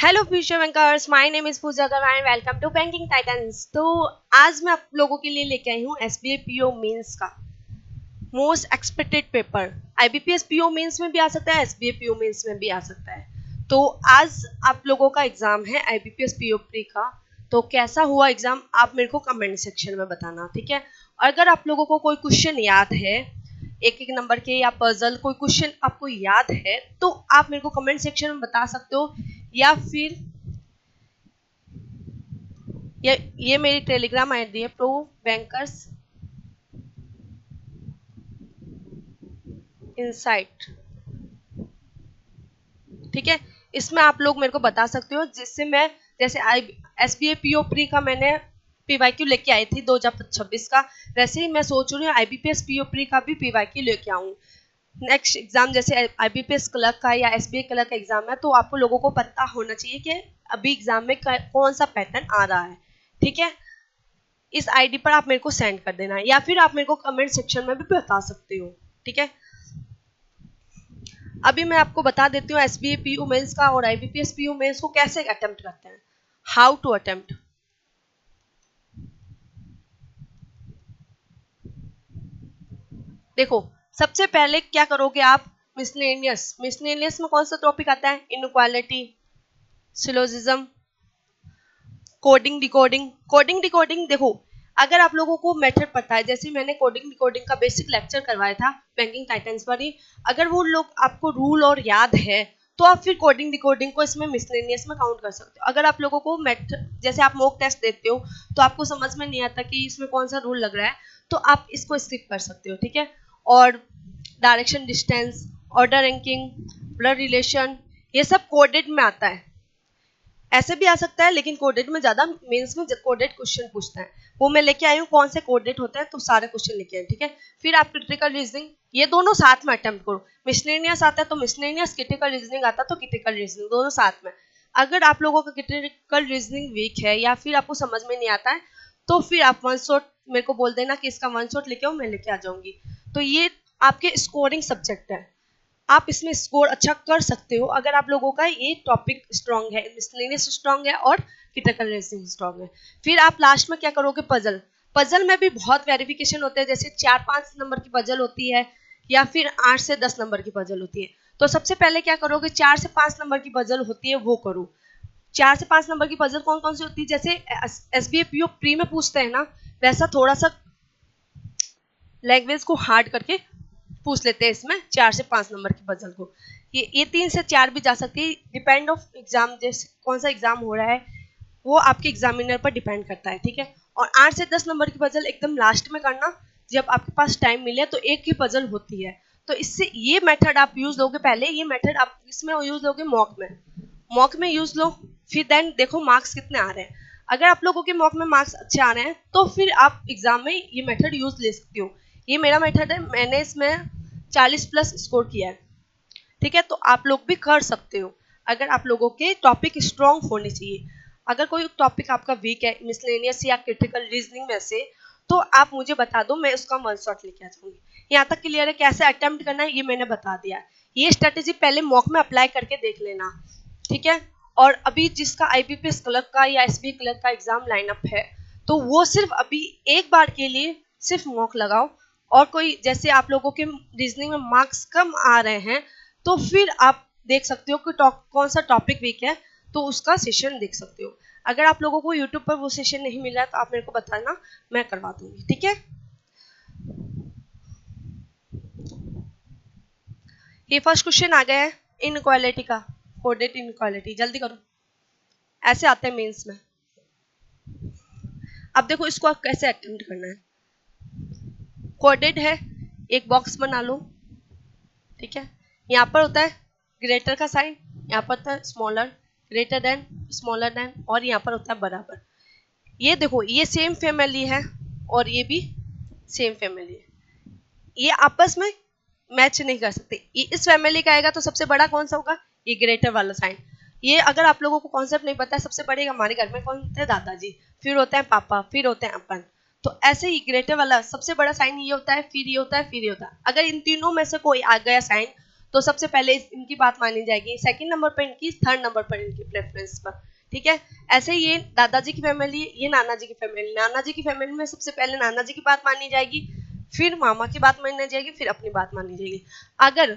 Hello future bankers, my name is Pooja Agarwal and welcome to banking titans. तो आज मैं आप लोगों के लिए लेके आई हूँ एसबीआई पीओ मेंस का most expected paper. IBPS PO mains में भी आ सकता है, एसबीआई पीओ मेंस में भी आ सकता है। तो आज आप लोगों का एग्जाम है आईबीपीएस पीओ प्री का। तो कैसा हुआ एग्जाम आप मेरे को कमेंट सेक्शन में बताना, ठीक है। अगर आप लोगों को कोई क्वेश्चन याद है, एक एक नंबर के या पजल कोई क्वेश्चन आपको याद है, तो आप मेरे को कमेंट सेक्शन में बता सकते हो, या फिर ये मेरी टेलीग्राम आईडी है प्रो बैंकर्स इनसाइट, ठीक है। इसमें आप लोग मेरे को बता सकते हो, जिससे मैं जैसे आई एसबीआई पीओ प्री का मैंने पीवाईक्यू लेके आई थी 2026 का, वैसे ही मैं सोच रही हूँ आईबीपीएस पीओ प्री का भी पीवाईक्यू लेके आऊँ। नेक्स्ट एग्जाम जैसे आईबीपीएस क्लर्क का या एसबीआई क्लर्क का एग्जाम है, तो आपको लोगों को पता होना चाहिए कि अभी एग्जाम में कौन सा पैटर्न आ रहा है, ठीक है। इस आईडी पर आप मेरे को सेंड कर देना, या फिर आप मेरे को कमेंट सेक्शन में भी बता सकते हो, ठीक है। अभी मैं आपको बता देती हूँ एसबीआई पीयू मेंस का और आईबीपीएस पीयू मेंस को कैसे अटेम्प्ट करते हैं, हाउ टू अटेम्प्ट। देखो, सबसे पहले क्या करोगे आप, मिसलेनियस में कौन सा टॉपिक आता है, इनइक्वालिटी, सिलोजिज्म, कोडिंग डिकोडिंग। देखो, अगर आप लोगों को मेथड पता है, जैसे मैंने कोडिंग डिकोडिंग का बेसिक लेक्चर करवाया था बैंकिंग टाइटंस पर ही, अगर वो लोग आपको रूल और याद है, तो आप फिर कोडिंग डिकोडिंग को इसमें मिसलेनियस में काउंट कर सकते हो। अगर आप लोगों को मेथड, जैसे आप मॉक टेस्ट देते हो तो आपको समझ में नहीं आता कि इसमें कौन सा रूल लग रहा है, तो आप इसको स्किप कर सकते हो, ठीक है। और direction distance, order ranking, blood relation, ये सब कोडेड में आता है। ऐसे भी आ सकता है, लेकिन कोडेड में ज्यादा, मेंस में कोडेड क्वेश्चन पूछता है, वो मैं लेके आई हूँ कौन से कोडेड होते हैं, तो सारे क्वेश्चन लेके आए, ठीक है। फिर आप क्रिटिकल रीजनिंग, ये दोनों साथ में अटेम्प्ट करो। मिसलेनियस आता है तो मिसलेनियस, क्रिटिकल रीजनिंग आता है तो क्रिटिकल रीजनिंग, दोनों साथ में। अगर आप लोगों का क्रिटिकल रीजनिंग वीक है या फिर आपको समझ में नहीं आता है, तो फिर आप वन शॉट मेरे को बोल देना कि इसका वन शॉट लेके आओ, मैं लेके आ जाऊंगी। तो ये आपके स्कोरिंग सब्जेक्ट है, आप इसमें स्कोर अच्छा कर सकते हो अगर आप लोगों का ये टॉपिक स्ट्रांग है, मिसलेनियस स्ट्रांग है और क्रिटिकल रीजनिंग स्ट्रांग है। फिर आप लास्ट में क्या करोगे, पजल। पजल में भी बहुत वेरिफिकेशन होते हैं, जैसे 4-5 नंबर की पजल होती है, या फिर 8 से 10 नंबर की पजल होती है। तो सबसे पहले क्या करोगे, 4 से 5 नंबर की पजल होती है वो करो। 4 से 5 नंबर की पजल कौन कौन सी होती है, जैसे एसबीआई पीओ प्री में पूछते हैं ना, वैसा थोड़ा सा लैंग्वेज को हार्ड करके पूछ लेते हैं इसमें 4 से 5 नंबर की पजल को। ये 3 से 4 भी जा सकती है, डिपेंड ऑफ एग्जाम, जैसे कौन सा एग्जाम हो रहा है वो आपके एग्जामिनर पर डिपेंड करता है, ठीक है। और 8 से 10 नंबर की पजल एकदम लास्ट में करना, जब आपके पास टाइम मिले, तो एक ही पजल होती है। तो इससे ये मेथड आप यूज लोगे, पहले ये मेथड आप इसमें यूज लोगे मॉक में यूज लो, फिर देन देखो मार्क्स कितने आ रहे हैं। अगर आप लोगों के मॉक में मार्क्स अच्छे आ रहे हैं, तो फिर आप एग्जाम में ये मेथड यूज ले सकते हो। ये मेरा मेथड है, मैंने इसमें 40 प्लस स्कोर किया है, ठीक है। तो आप लोग भी कर सकते हो, अगर आप लोगों के टॉपिक स्ट्रॉन्ग होने चाहिए। अगर कोई टॉपिक आपका वीक है मिसलेनियस या क्रिटिकल रीजनिंग में से, तो आप मुझे बता दो, मैं उसका वन शॉट लेके आ जाऊंगी। यहाँ तक क्लियर है, कैसे अटेम्प्ट करना है ये मैंने बता दिया। ये स्ट्रेटेजी पहले मॉक में अप्लाई करके देख लेना, ठीक है। और अभी जिसका आईबीपीएस क्लर्क का या एसबी क्लर्क का एग्जाम लाइनअप है, तो वो सिर्फ अभी एक बार के लिए सिर्फ मॉक लगाओ। और कोई, जैसे आप लोगों के रीजनिंग में मार्क्स कम आ रहे हैं, तो फिर आप देख सकते हो कि कौन सा टॉपिक वीक है, तो उसका सेशन देख सकते हो। अगर आप लोगों को यूट्यूब पर वो सेशन नहीं मिल रहा है, तो आप मेरे को बताना, मैं करवा दूंगी, ठीक है। ये फर्स्ट क्वेश्चन आ गया है इनइक्वालिटी का, कोडेड इनइक्वालिटी, जल्दी करो, ऐसे आते हैं मेंस में। अब देखो इसको आप कैसे अटेम्प्ट करना है। कोडेड है, एक बॉक्स बना लो, ठीक है। यहाँ पर होता है ग्रेटर का साइन, यहाँ पर होता है smaller, greater than, smaller than, और यहाँ पर होता है बराबर। ये देखो, ये सेम फैमिली है और ये भी सेम फैमिली है, ये आपस में मैच नहीं कर सकते। ये इस फैमिली का आएगा तो सबसे बड़ा कौन सा होगा, ये ग्रेटर वाला साइन। ये अगर आप लोगों को कॉन्सेप्ट नहीं पता है, सबसे बड़े हमारे घर में कौन होते हैं, दादाजी, फिर होते हैं पापा, फिर होते हैं अपन। तो ऐसे ही ग्रेटर वाला सबसे बड़ा साइन ये होता है, फिर ये होता है, फिर ये होता है। अगर इन तीनों में से कोई आ गया साइन, तो सबसे पहले इनकी बात मानी जाएगी, सेकंड नंबर पर इनकी, थर्ड नंबर पर इनकी प्रेफरेंस पर, ठीक है। ऐसे ही ये दादाजी की फैमिली, ये नाना जी की फैमिली, नाना जी की फैमिली में सबसे पहले नाना जी की बात मानी जाएगी, फिर मामा की बात मानी जाएगी, फिर अपनी बात मानी जाएगी। अगर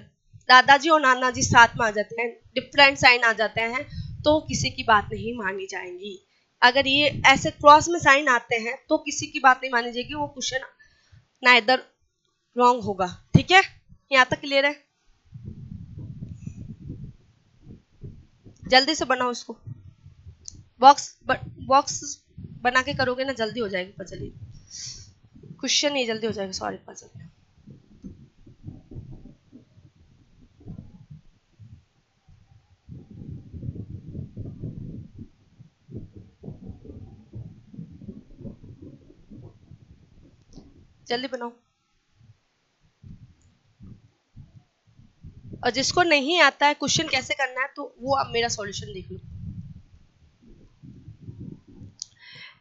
दादाजी और नाना जी साथ में आ जाते हैं, डिफरेंट साइन आ जाते हैं, तो किसी की बात नहीं मानी जाएगी। अगर ये ऐसे क्रॉस में साइन आते हैं तो किसी की बात नहीं मानी जाएगी, वो क्वेश्चन नाइदर रॉन्ग होगा, ठीक है। यहाँ तक क्लियर है? जल्दी से बनाओ इसको, बॉक्स बना के करोगे ना जल्दी हो जाएगी पजल, क्वेश्चन नहीं जल्दी हो जाएगा, सॉरी पजल। जल्दी बनाओ। और जिसको नहीं आता है क्वेश्चन कैसे करना है, तो वो अब मेरा सॉल्यूशन देख लो।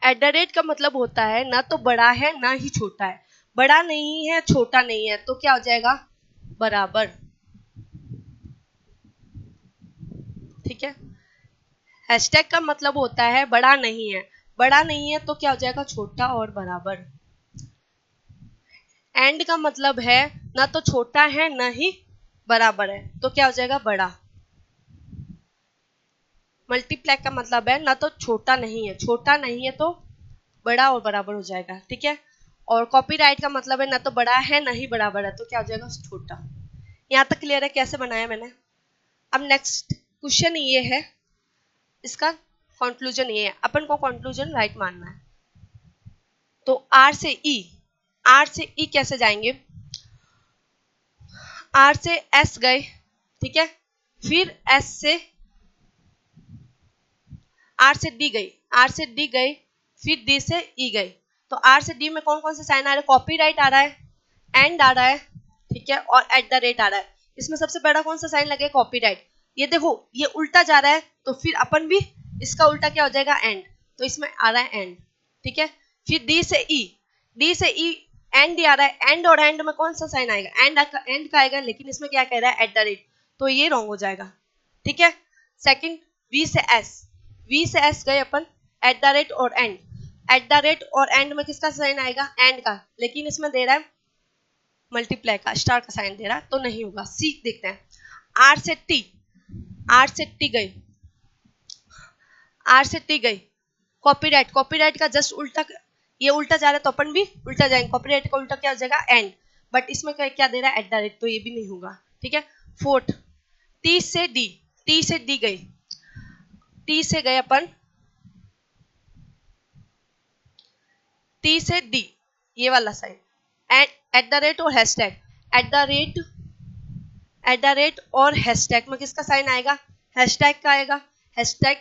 एट द रेट का मतलब होता है ना तो बड़ा है ना ही छोटा है, बड़ा नहीं है छोटा नहीं है, तो क्या हो जाएगा, बराबर, ठीक है। हैशटैग का मतलब होता है बड़ा नहीं है, बड़ा नहीं है तो क्या हो जाएगा, छोटा और बराबर। एंड का मतलब है ना तो छोटा है ना ही बराबर है, तो क्या हो जाएगा, बड़ा। मल्टीप्लाई का मतलब है ना तो छोटा नहीं है, छोटा नहीं है तो बड़ा और बराबर हो जाएगा, ठीक है। और कॉपीराइट का मतलब है ना तो बड़ा है ना ही बराबर है, तो क्या हो जाएगा, छोटा। यहाँ तक क्लियर है कैसे बनाया मैंने? अब नेक्स्ट क्वेश्चन ये है, इसका कंक्लूजन ये है, अपन को कंक्लूजन राइट मानना है। तो आर से ई, आर से ई कैसे जाएंगे, आर से एस गए, ठीक है, फिर एस से आर से डी गई, आर से डी गई, फिर डी से ई गई। तो आर से डी में कौन कौन से साइन आ रहे हैं, कॉपीराइट आ रहा है, एंड आ रहा है, ठीक है, और एट द रेट आ रहा है। इसमें सबसे बड़ा कौन सा साइन लगे, कॉपीराइट। ये देखो ये उल्टा जा रहा है, तो फिर अपन भी इसका उल्टा क्या हो जाएगा, एंड, तो इसमें आ रहा है एंड, ठीक है। फिर डी से ई, डी से ई एंड आ रहा है, एंड और एंड में कौन सा साइन आएगा, एंड का आएगा, लेकिन इसमें क्या कह रहा है, एट द रेट, तो ये रॉन्ग हो जाएगा, ठीक है। सेकंड, वी से एस, वी से एस गए अपन, एट द रेट और एंड, एट द रेट और एंड में किसका साइन आएगा, एंड का, लेकिन इसमें दे रहा है मल्टीप्लाई का, स्टार का साइन दे रहा है, तो नहीं होगा। सी देखते हैं, आर से टी, आर से टी गई, आर से टी गई, कॉपीराइट, कॉपीराइट का जस्ट उल्टा, ये उल्टा जा रहा है तो अपन भी उल्टा जाएंगे, कॉपीराइट का उल्टा क्या हो जाएगा, एंड, बट इसमें क्या दे रहा है, एट द रेट, तो ये भी नहीं होगा, ठीक है। फोर्थ, टी से डी, टी से डी गई, टी से गए अपन, टी से डी, ये वाला साइन, एट द रेट और hashtag, eight the rate, eight the rate और हैशटैग में किसका साइन आएगा, हैशटैग का आएगा, हैशटैग,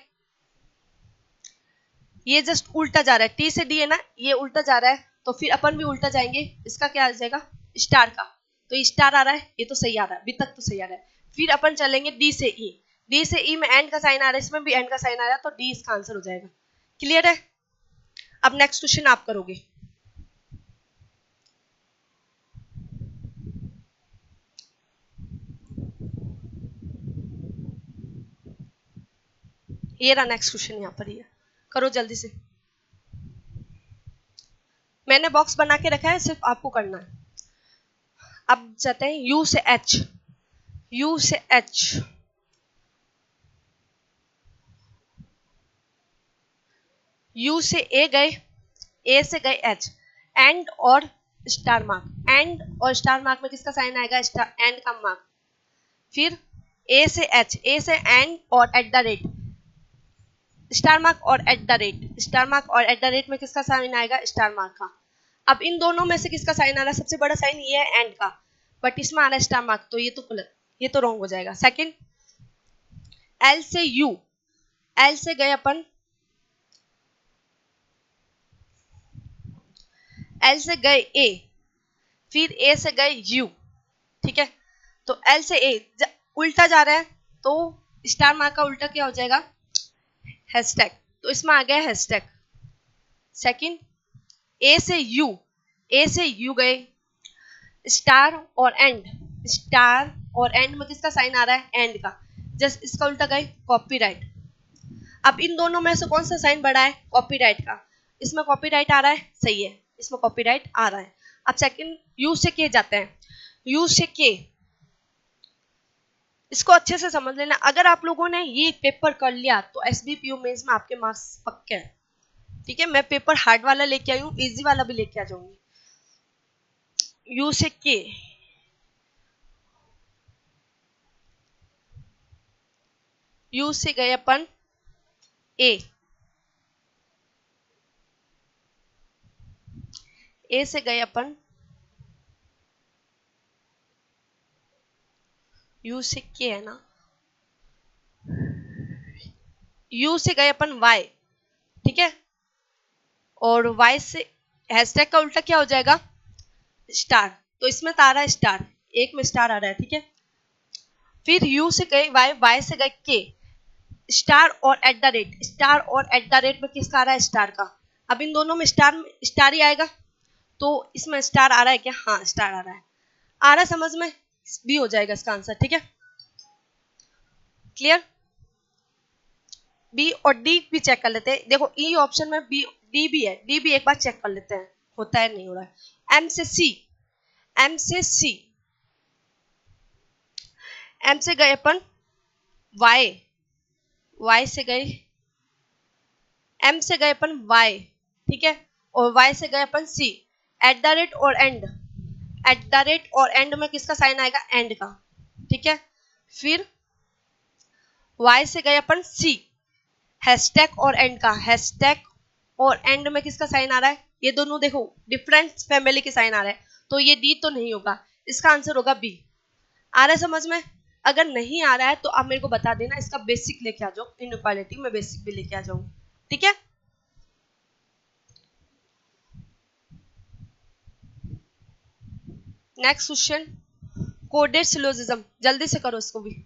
ये जस्ट उल्टा जा रहा है, टी से डी है ना, ये उल्टा जा रहा है, तो फिर अपन भी उल्टा जाएंगे, इसका क्या आ जाएगा, स्टार का, तो स्टार आ रहा है, ये तो सही आ रहा है, अभी तक तो सही आ रहा है। फिर अपन चलेंगे डी से ई, डी से ई में एंड का साइन आ रहा है, इसमें भी एंड का साइन आ रहा है, तो डी इसका आंसर हो जाएगा, क्लियर है। अब नेक्स्ट क्वेश्चन आप करोगे, ये रहा नेक्स्ट क्वेश्चन, यहाँ पर ही है, करो जल्दी से, मैंने बॉक्स बना के रखा है, सिर्फ आपको करना है। अब जाते हैं यू से एच, यू से एच, यू से ए गए, ए से गए एच, एंड और स्टार मार्क, एंड और स्टार मार्क में किसका साइन आएगा, स्टार, एंड का मार्क। फिर ए से एच, ए से एंड और at the rate, star mark और at the rate, star mark और एट द रेट में किसका साइन आएगा, स्टार मार्क का। अब इन दोनों में से किसका साइन आ रहा है, सबसे बड़ा साइन ये है एंड का, बट इसमें आ रहा है स्टार मार्क, तो ये तो गलत, ये तो रॉन्ग हो जाएगा। सेकंड, एल से यू, एल से गए अपन, एल से गए ए, फिर ए से गए यू, ठीक है। तो एल से ए उल्टा जा रहा है, तो स्टार मार्क का उल्टा क्या हो जाएगा, हैशटैग, तो इसमें आ गया हैशटैग। सेकंड, ए से यू, ए से यू गए, स्टार और एंड, स्टार और एंड में किसका साइन आ रहा है, एंड का, जस्ट इसका उल्टा गए कॉपीराइट। अब इन दोनों में से कौन सा साइन बड़ा है, कॉपीराइट का, इसमें कॉपीराइट आ रहा है, सही है, इसमें कॉपीराइट आ रहा है। अब सेकंड यू से के जाते हैं, यू से के, इसको अच्छे से समझ लेना। अगर आप लोगों ने ये पेपर कर लिया तो एसबीपीयू मेंस में आपके मार्क्स पक्के हैं, ठीक है। मैं पेपर हार्ड वाला लेके आई हूँ, इजी वाला भी लेके आ जाऊंगी। यू से के, यू से गए अपन ए, ए से गए अपन, यू से के है ना, यू से गए अपन वाई, ठीक है, और वाई से हैशटैग का उल्टा क्या हो जाएगा, स्टार, तो इसमें तो आ रहा है स्टार, एक में स्टार आ रहा है, ठीक है। फिर यू से गए वाई, वाई से गए के, स्टार और एट द रेट, स्टार और एट द रेट में किसका आ रहा है, स्टार का। अब इन दोनों में स्टार ही आएगा, तो इसमें स्टार आ रहा है क्या, हाँ स्टार आ रहा है, आ रहा है समझ में, बी हो जाएगा इसका आंसर, ठीक है, क्लियर। बी और डी भी चेक कर लेते हैं, देखो ई ऑप्शन में बी डी भी है, डी भी एक बार चेक कर लेते हैं होता है नहीं हो रहा है। एम से सी, एम से सी, एम से गए अपन वाई, वाई से गए, एम से गए अपन वाई, ठीक है, और वाई से गए अपन सी, एट द रेट और एंड, एट द रेट और एंड में किसका साइन आएगा, एंड का, ठीक है। फिर वाई से गए अपन सी, हैशटैग और एंड का, हैशटैग और एंड में किसका साइन आ रहा है, ये दोनों देखो डिफरेंट फैमिली के साइन आ रहे हैं, तो ये डी तो नहीं होगा, इसका आंसर होगा बी। आ रहा है समझ में, अगर नहीं आ रहा है तो आप मेरे को बता देना, इसका बेसिक लेके आ जाओ, इनइक्वालिटी में बेसिक भी लेके आ जाऊंगी, ठीक है। नेक्स्ट क्वेश्चन, कोडेड सिलोजिज्म, जल्दी से करो इसको भी।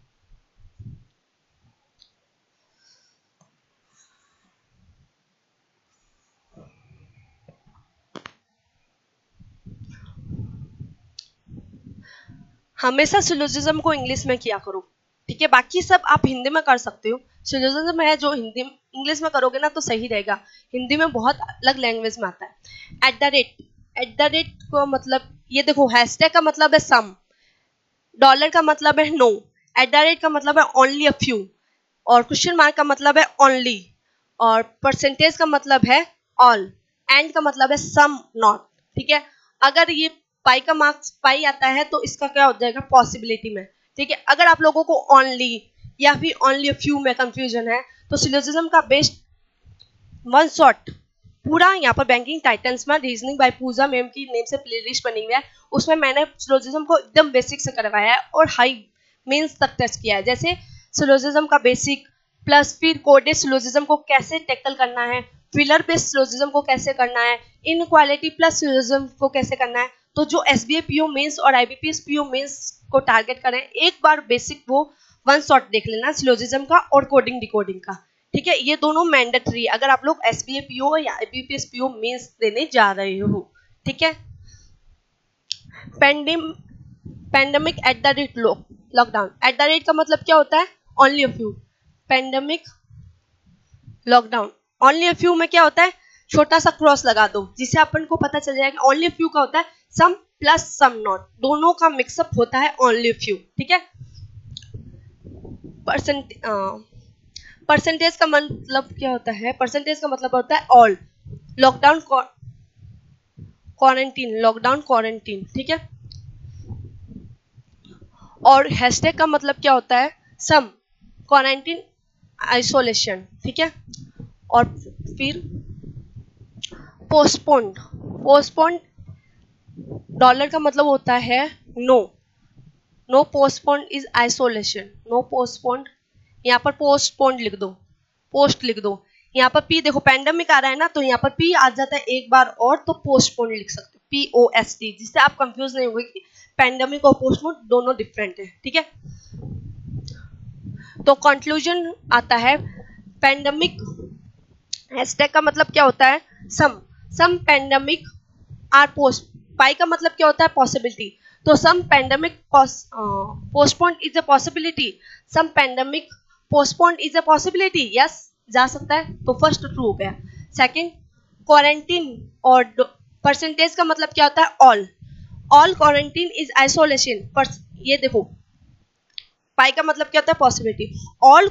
हमेशा सिलोजिज्म को इंग्लिश में किया करो, ठीक है, बाकी सब आप हिंदी में कर सकते हो। सिलोजिज्म है जो हिंदी इंग्लिश में करोगे ना तो सही रहेगा, हिंदी में बहुत अलग लैंग्वेज में आता है। Eight the rate, eight the rate को मतलब ये देखो, हैशटैग का मतलब है सम, डॉलर का मतलब है नो, एट द रेट का मतलब है ओनली अ फ्यू, और क्वेश्चन मार्क का मतलब है ओनली, और परसेंटेज का मतलब है ऑल, एंड का मतलब है सम नॉट, ठीक है। अगर ये पाई का मार्क्स पाई आता है तो इसका क्या हो जाएगा, पॉसिबिलिटी में, ठीक है। अगर आप लोगों को ओनली या फिर ओनली अ फ्यू में कंफ्यूजन है तो सिलोजिज्म का बेस्ट वन शॉट पूरा यहाँ पर बैंकिंग टाइटन्स में रीजनिंग बाय पूजा मैम की नेम से प्लेलिस्ट बनी हुई है, उसमें मैंने सिलोजिज्म को एकदम बेसिक से करवाया है और हाई मेंस तक टच किया है, जैसे सिलोजिज्म का बेसिक प्लस फिर कोडेड सिलोजिज्म को कैसे टैकल करना है, फिलर बेस्ड सिलोजिज्म को कैसे करना है, इनइक्वालिटी प्लस सिलोजिज्म को कैसे करना है। तो जो एसबीआई पीओ मेंस और आईबीपीएस पीओ मेंस को टारगेट करें, एक बार बेसिक वो वन शॉट देख लेना सिलोजिज्म का और कोडिंग डिकोडिंग का, ठीक है। ये दोनों मैंडेटरी है अगर आप लोग एसबीआई पीओ या आईबीपीएस पीओ मेंस देने जा रहे हो, ठीक है। Pandemic eight the rate lockdown, eight the rate का मतलब क्या होता है, only a few, pandemic lockdown, only a few में क्या होता है, छोटा सा क्रॉस लगा दो जिससे अपन को पता चल जाएगा ओनली अ फ्यू का होता है सम प्लस सम नॉट, दोनों का मिक्सअप होता है ओनली अ फ्यू, ठीक है। परसेंटेज का मतलब क्या होता है, परसेंटेज का मतलब होता है all, lockdown quarantine, lockdown quarantine, ठीक है। और हैशटैग का मतलब क्या होता है, सम, क्वारंटीन, आइसोलेशन, ठीक है। और फिर पोस्टपोन्ड, पोस्टपोन्ड डॉलर का मतलब होता है no, no postponed is isolation, no postponed, यहाँ पर पोस्टपोन्ड लिख दो, पोस्ट लिख दो, यहाँ पर पी देखो पेंडेमिक आ रहा है ना तो यहाँ पर पी आ जाता है एक बार और तो पोस्टपोन्ड लिख सकते हो, POST, जिससे आप कंफ्यूज नहीं होगे कि पेंडेमिक और पोस्टपोन्ड दोनों डिफरेंट है, ठीक है। तो कंक्लूजन आता है पेंडेमिक, हैशटैग का मतलब क्या होता है, सम पेंडेमिक आर पोस्ट पाई का मतलब क्या होता है पॉसिबिलिटी, तो some pandemic postponed is a possibility, some pandemic postponed is a possibility, yes जा सकता है, तो फर्स्ट ट्रू हो गया। सेकंड क्वारंटीन और परसेंटेज का मतलब क्या होता है ऑल क्वारंटीन इज आइसोलेशन, पर ये देखो पाई का मतलब क्या होता है पॉसिबिलिटी, ऑल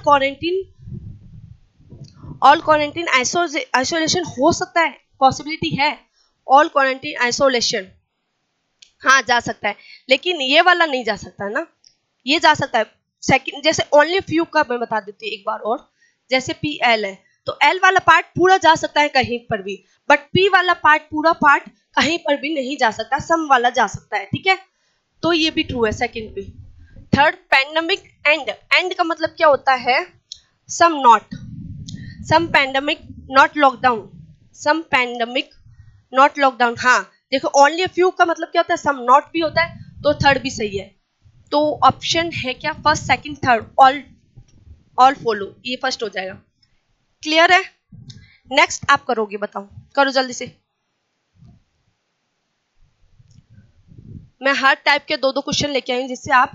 क्वारंटीन आइसोलेशन हो सकता है, पॉसिबिलिटी है, ऑल क्वारंटीन आइसोलेशन हाँ जा सकता है, लेकिन ये वाला नहीं जा सकता ना, ये जा सकता है। सेकंड जैसे ओनली फ्यू का मैं बता देती हूँ एक बार और, जैसे पी एल है तो एल वाला पार्ट पूरा जा सकता है कहीं पर भी, बट पी वाला पूरा पार्ट कहीं पर भी नहीं जा सकता, सम वाला जा सकता है, ठीक है, तो ये भी ट्रू है सेकंड भी। थर्ड पैंडेमिक एंड का मतलब क्या होता है some pandemic not lockdown, some pandemic not lockdown, हाँ देखो ओनली फ्यू का मतलब क्या होता है सम नॉट भी होता है, तो थर्ड भी सही है, तो ऑप्शन है क्या first second third all follow, ये फर्स्ट हो जाएगा। क्लियर है, नेक्स्ट आप करोगे, बताओ करो जल्दी से। मैं हर टाइप के दो क्वेश्चन लेके आई हूँ जिससे आप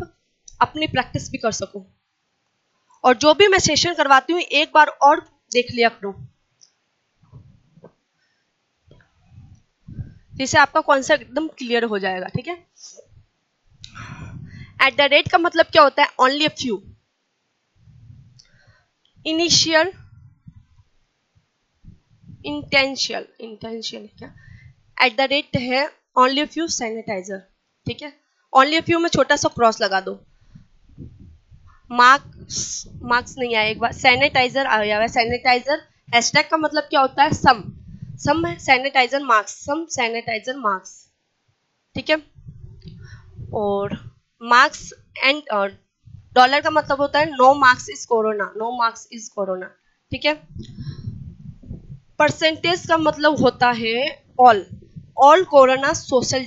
अपनी प्रैक्टिस भी कर सको, और जो भी मैं सेशन करवाती हूँ एक बार और देख लिया करो, जिससे आपका कॉन्सेप्ट एकदम क्लियर हो जाएगा, ठीक है। एट द रेट का मतलब क्या होता है ओनली अ फ्यू, इनिशियल इंटेंशियल क्या, एट द रेट है ओनली अ फ्यू सैनिटाइजर, ठीक है, ओनली अ फ्यू में छोटा सा क्रॉस लगा दो, मार्क्स नहीं आया, एक बार सैनिटाइजर आ गया है, सैनिटाइजर हैशटैग का मतलब क्या होता है सम सैनिटाइजर मार्क्स, ठीक है, और मार्क्स एंड डॉलर का मतलब होता है नो मार्क्स इज कोरोना, ठीक है। परसेंटेज का मतलब होता है ऑल कोरोना सोशल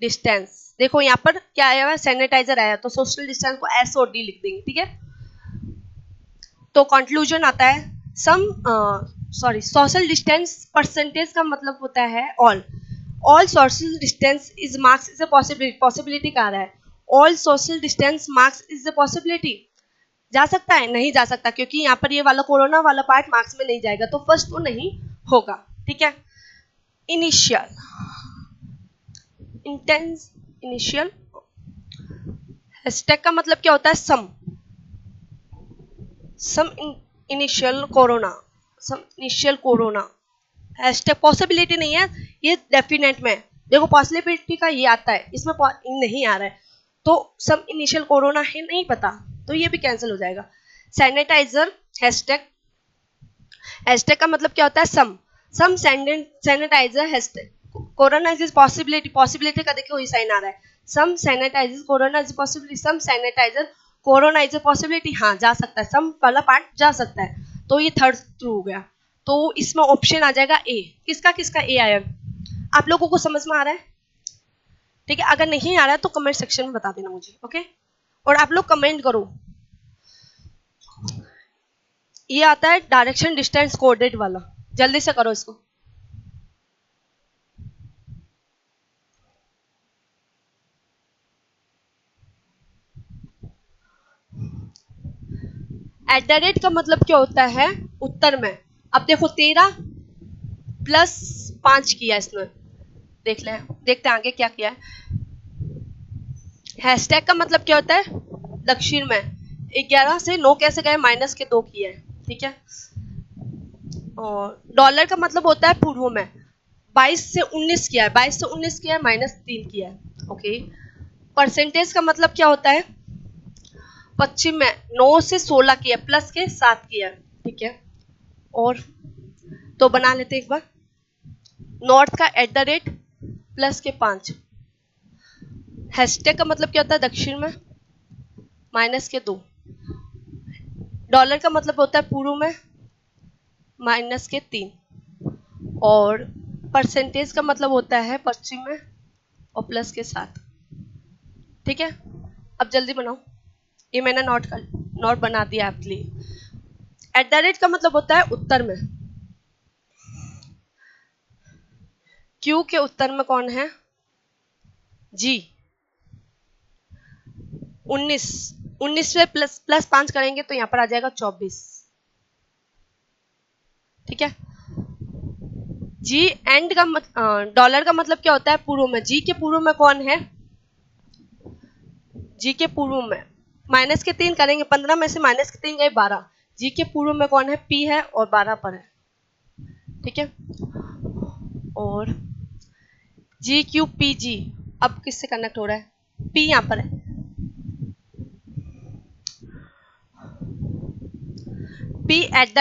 डिस्टेंस, देखो यहाँ पर क्या आया हुआ है सैनिटाइजर आया, तो सोशल डिस्टेंस को एस और डी लिख देंगे, ठीक है। तो कंक्लूजन आता है सोशल डिस्टेंस परसेंटेज का मतलब होता है all social distance is marks is a possibility का रहा है, all social distance marks is a possibility, जा सकता है नहीं जा सकता, क्योंकि यहाँ पर ये वाला कोरोना वाला पार्ट मार्क्स में नहीं जाएगा, तो फर्स्ट तो नहीं होगा, ठीक है। इनिशियल इंटेंस इनिशियल हैशटैग का मतलब क्या होता है some initial corona, hashtag possibility नहीं है, ये डेफिनेट में, देखो पॉसिबिलिटी का ये आता है, इसमें नहीं आ रहा है, तो सम इनिशियल कोरोना है नहीं पता, तो ये भी कैंसिल हो जाएगा। सैनिटाइजर हैशटैग का मतलब क्या होता है some sanitiser hashtag corona is possibility का देखो ये साइन आ रहा है, some sanitiser corona is possibility, some sanitiser corona is a possibility, हाँ जा सकता है, सम वाला पार्ट जा सकता है, तो ये थर्ड ट्रू हो गया, तो इसमें ऑप्शन आ जाएगा ए, किसका किसका ए आया, आप लोगों को समझ में आ रहा है, ठीक है, अगर नहीं आ रहा है तो कमेंट सेक्शन में बता देना मुझे, ओके, और आप लोग कमेंट करो। ये आता है डायरेक्शन डिस्टेंस कोऑर्डिनेट वाला, जल्दी से करो इसको। एट द रेट का मतलब क्या होता है उत्तर में, अब देखो 13 प्लस 5 किया इसने, देखते हैं आगे क्या किया है। हैशटैग का मतलब क्या होता है दक्षिण में, 11 से 9 कैसे गए माइनस के 2 किया है, ठीक है, और डॉलर का मतलब होता है पूर्व में, 22 से 19 किया है, 22 से 19 किया है माइनस 3 किया है, ओके। परसेंटेज का मतलब क्या होता है पश्चिम में, 9 से 16 किया प्लस के 7 किया, ठीक है, और तो बना लेते एक बार, नॉर्थ का एट द रेट प्लस के 5, हैशटैग का मतलब क्या होता है दक्षिण में माइनस के 2, डॉलर का मतलब होता है पूर्व में माइनस के 3, और परसेंटेज का मतलब होता है पश्चिम में और प्लस के 7, ठीक है। अब जल्दी बनाओ, ये मैंने नोट बना दिया आपके लिए। एट द रेट का मतलब होता है उत्तर में, क्यू के उत्तर में कौन है? जी। 19 19 पे प्लस प्लस 5 करेंगे तो यहाँ पर आ जाएगा 24। ठीक है। जी एंड का डॉलर का मतलब क्या होता है? पूर्व में। जी के पूर्व में कौन है? जी के पूर्व में माइनस के 3 करेंगे, 15 में से माइनस के 3 गए 12। जी के पूर्व में कौन है? पी है और 12 पर है। ठीक है। और जी क्यू पी जी अब किससे कनेक्ट हो रहा है? पी यहाँ पर है। पी एट द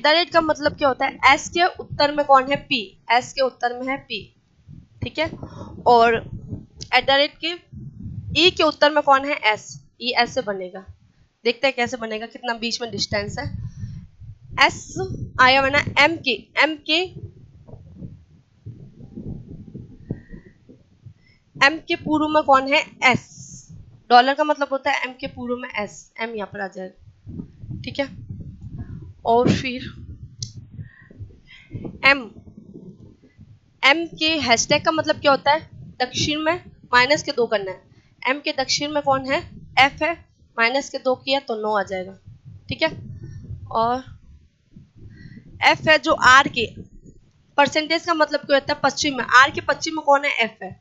रेट का मतलब क्या होता है? एस के उत्तर में कौन है? पी। एस के उत्तर में है पी। ठीक है। और एट द रेट के ई के उत्तर में कौन है? एस। ई एस से बनेगा। देखते हैं कैसे बनेगा, कितना बीच में डिस्टेंस है। एस आया बना एम के। एम के पूर्व में कौन है? एस। डॉलर का मतलब होता है एम के पूर्व में एस। एम यहाँ पर आ जाएगा। ठीक है। और फिर एम के हैशटैग का मतलब क्या होता है? दक्षिण में माइनस के 2 करना है। एम के दक्षिण में कौन है? एफ है। माइनस के 2 किया तो 9 आ जाएगा। ठीक है। और एफ है जो आर के परसेंटेज का मतलब क्या होता है? पश्चिम में। आर के पश्चिम में कौन है? एफ है।